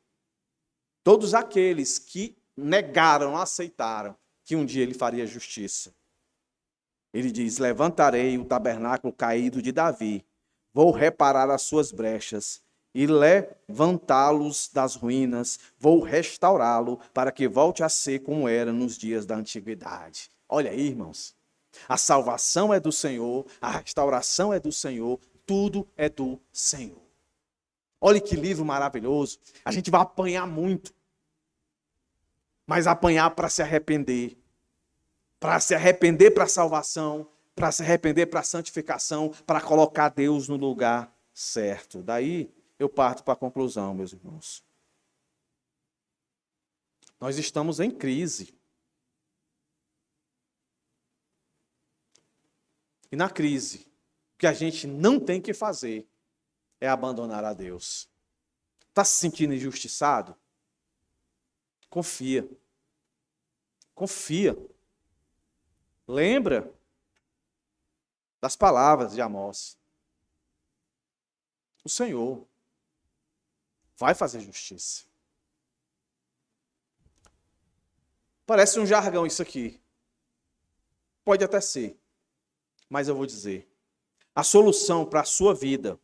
Todos aqueles que negaram, aceitaram que um dia ele faria justiça. Ele diz: levantarei o tabernáculo caído de Davi, vou reparar as suas brechas e levantá-los das ruínas, vou restaurá-lo para que volte a ser como era nos dias da antiguidade. Olha aí, irmãos, a salvação é do Senhor, a restauração é do Senhor, tudo é do Senhor. Olha que livro maravilhoso. A gente vai apanhar muito, mas apanhar para se arrepender. Para se arrepender para a salvação, para se arrepender para a santificação, para colocar Deus no lugar certo. Daí eu parto para a conclusão, meus irmãos. Nós estamos em crise. E na crise, o que a gente não tem que fazer é abandonar a Deus. Está se sentindo injustiçado? Confia. Confia. Lembra das palavras de Amós. O Senhor vai fazer justiça. Parece um jargão isso aqui. Pode até ser. Mas eu vou dizer. A solução para a sua vida,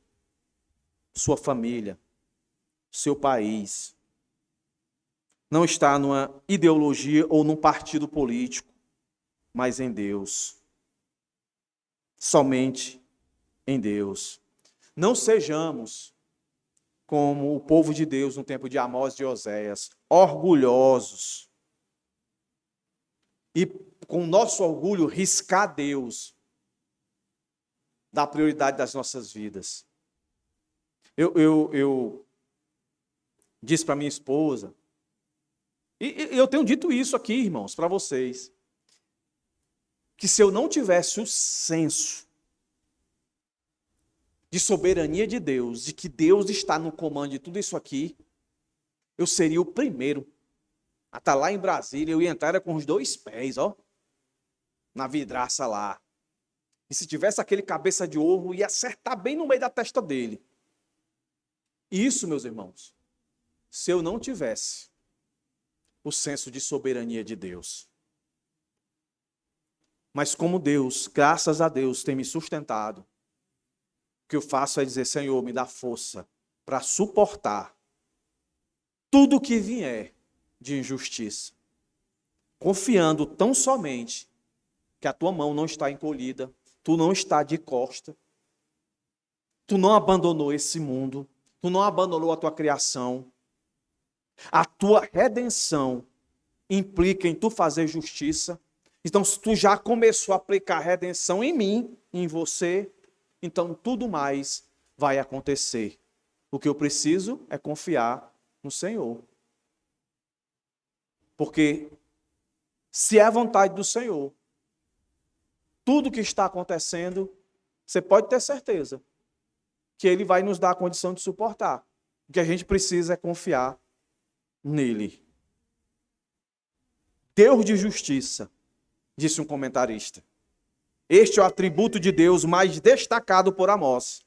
sua família, seu país, não está numa ideologia ou num partido político, mas em Deus. Somente em Deus. Não sejamos como o povo de Deus no tempo de Amós e de Oséias, orgulhosos. E com o nosso orgulho riscar Deus da prioridade das nossas vidas. Eu disse para minha esposa, e eu tenho dito isso aqui, irmãos, para vocês, que se eu não tivesse o senso de soberania de Deus, de que Deus está no comando de tudo isso aqui, eu seria o primeiro a estar lá em Brasília. Eu ia entrar com os 2 pés, na vidraça lá. E se tivesse aquele cabeça de ovo, ia acertar bem no meio da testa dele. Isso, meus irmãos, se eu não tivesse o senso de soberania de Deus. Mas como Deus, graças a Deus, tem me sustentado, o que eu faço é dizer: Senhor, me dá força para suportar tudo que vier de injustiça, confiando tão somente que a tua mão não está encolhida, tu não está de costa, tu não abandonou esse mundo, tu não abandonou a tua criação. A tua redenção implica em tu fazer justiça. Então, se tu já começou a aplicar a redenção em mim, em você, então tudo mais vai acontecer. O que eu preciso é confiar no Senhor. Porque se é a vontade do Senhor, tudo que está acontecendo, você pode ter certeza que Ele vai nos dar a condição de suportar. O que a gente precisa é confiar nele. Deus de justiça, disse um comentarista. Este é o atributo de Deus mais destacado por Amós.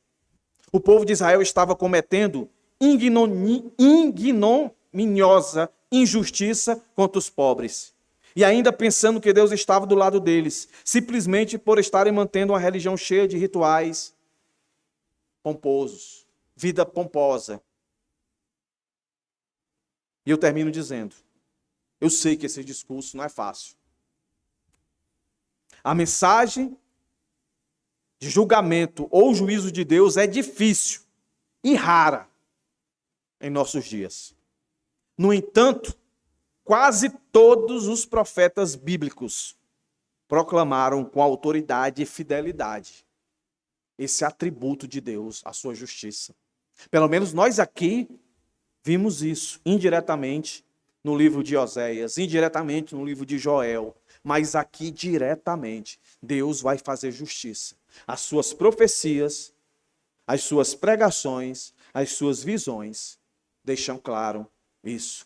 O povo de Israel estava cometendo ignominiosa injustiça contra os pobres. E ainda pensando que Deus estava do lado deles, simplesmente por estarem mantendo uma religião cheia de rituais pomposos, vida pomposa. E eu termino dizendo, eu sei que esse discurso não é fácil. A mensagem de julgamento ou juízo de Deus é difícil e rara em nossos dias. No entanto, quase todos os profetas bíblicos proclamaram com autoridade e fidelidade esse atributo de Deus, a sua justiça. Pelo menos nós aqui vimos isso indiretamente no livro de Oséias, indiretamente no livro de Joel, mas aqui diretamente Deus vai fazer justiça. As suas profecias, as suas pregações, as suas visões deixam claro isso.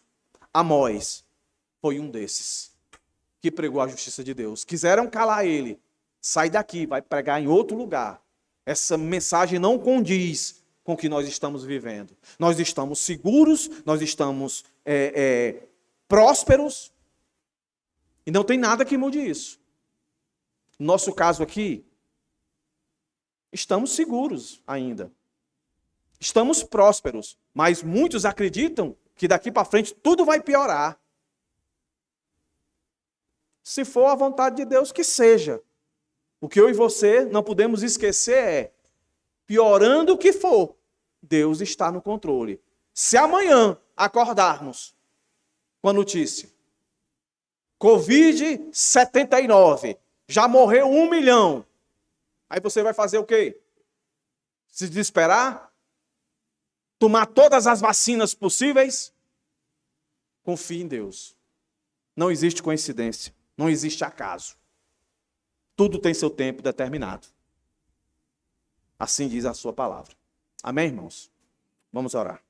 Amós foi um desses que pregou a justiça de Deus. Quiseram calar ele. Sai daqui, vai pregar em outro lugar. Essa mensagem não condiz com o que nós estamos vivendo. Nós estamos seguros, nós estamos prósperos, e não tem nada que mude isso. No nosso caso aqui, estamos seguros ainda. Estamos prósperos, mas muitos acreditam que daqui para frente tudo vai piorar. Se for a vontade de Deus, que seja. O que eu e você não podemos esquecer é, piorando o que for, Deus está no controle. Se amanhã acordarmos com a notícia, Covid-79, já morreu 1 milhão, aí você vai fazer o quê? Se desesperar? Tomar todas as vacinas possíveis? Confie em Deus. Não existe coincidência, não existe acaso. Tudo tem seu tempo determinado. Assim diz a sua palavra. Amém, irmãos? Vamos orar.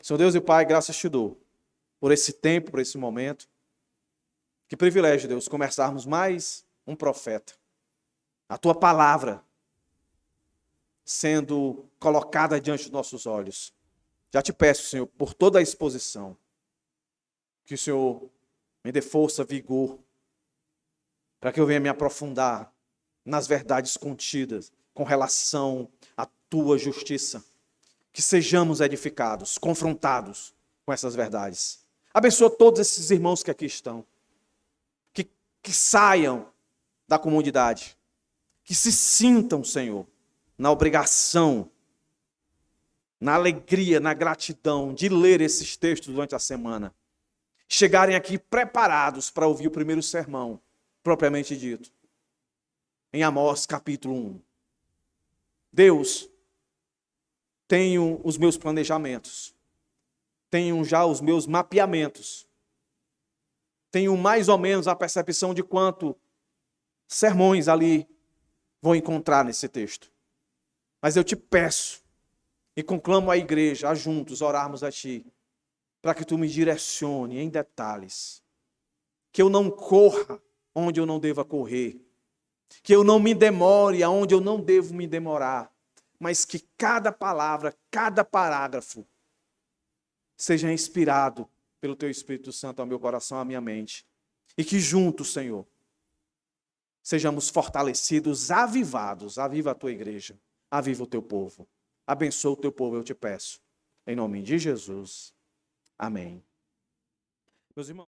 Senhor Deus e Pai, graças te dou por esse tempo, por esse momento. Que privilégio, Deus, começarmos mais um profeta. A tua palavra sendo colocada diante dos nossos olhos. Já te peço, Senhor, por toda a exposição, que o Senhor me dê força, vigor, para que eu venha me aprofundar nas verdades contidas com relação à tua justiça. Que sejamos edificados, confrontados com essas verdades. Abençoa todos esses irmãos que aqui estão. Que saiam da comunidade. Que se sintam, Senhor, na obrigação, na alegria, na gratidão de ler esses textos durante a semana. Chegarem aqui preparados para ouvir o primeiro sermão, propriamente dito, em Amós capítulo 1. Deus, tenho os meus planejamentos, tenho já os meus mapeamentos, tenho mais ou menos a percepção de quanto sermões ali vou encontrar nesse texto. Mas eu te peço e conclamo a igreja a juntos orarmos a ti, para que tu me direcione em detalhes, que eu não corra onde eu não deva correr, que eu não me demore aonde eu não devo me demorar, mas que cada palavra, cada parágrafo seja inspirado pelo teu Espírito Santo ao meu coração, à minha mente, e que juntos, Senhor, sejamos fortalecidos, avivados. Aviva a tua igreja, aviva o teu povo, abençoa o teu povo, eu te peço, em nome de Jesus. Amém. Meus irmãos.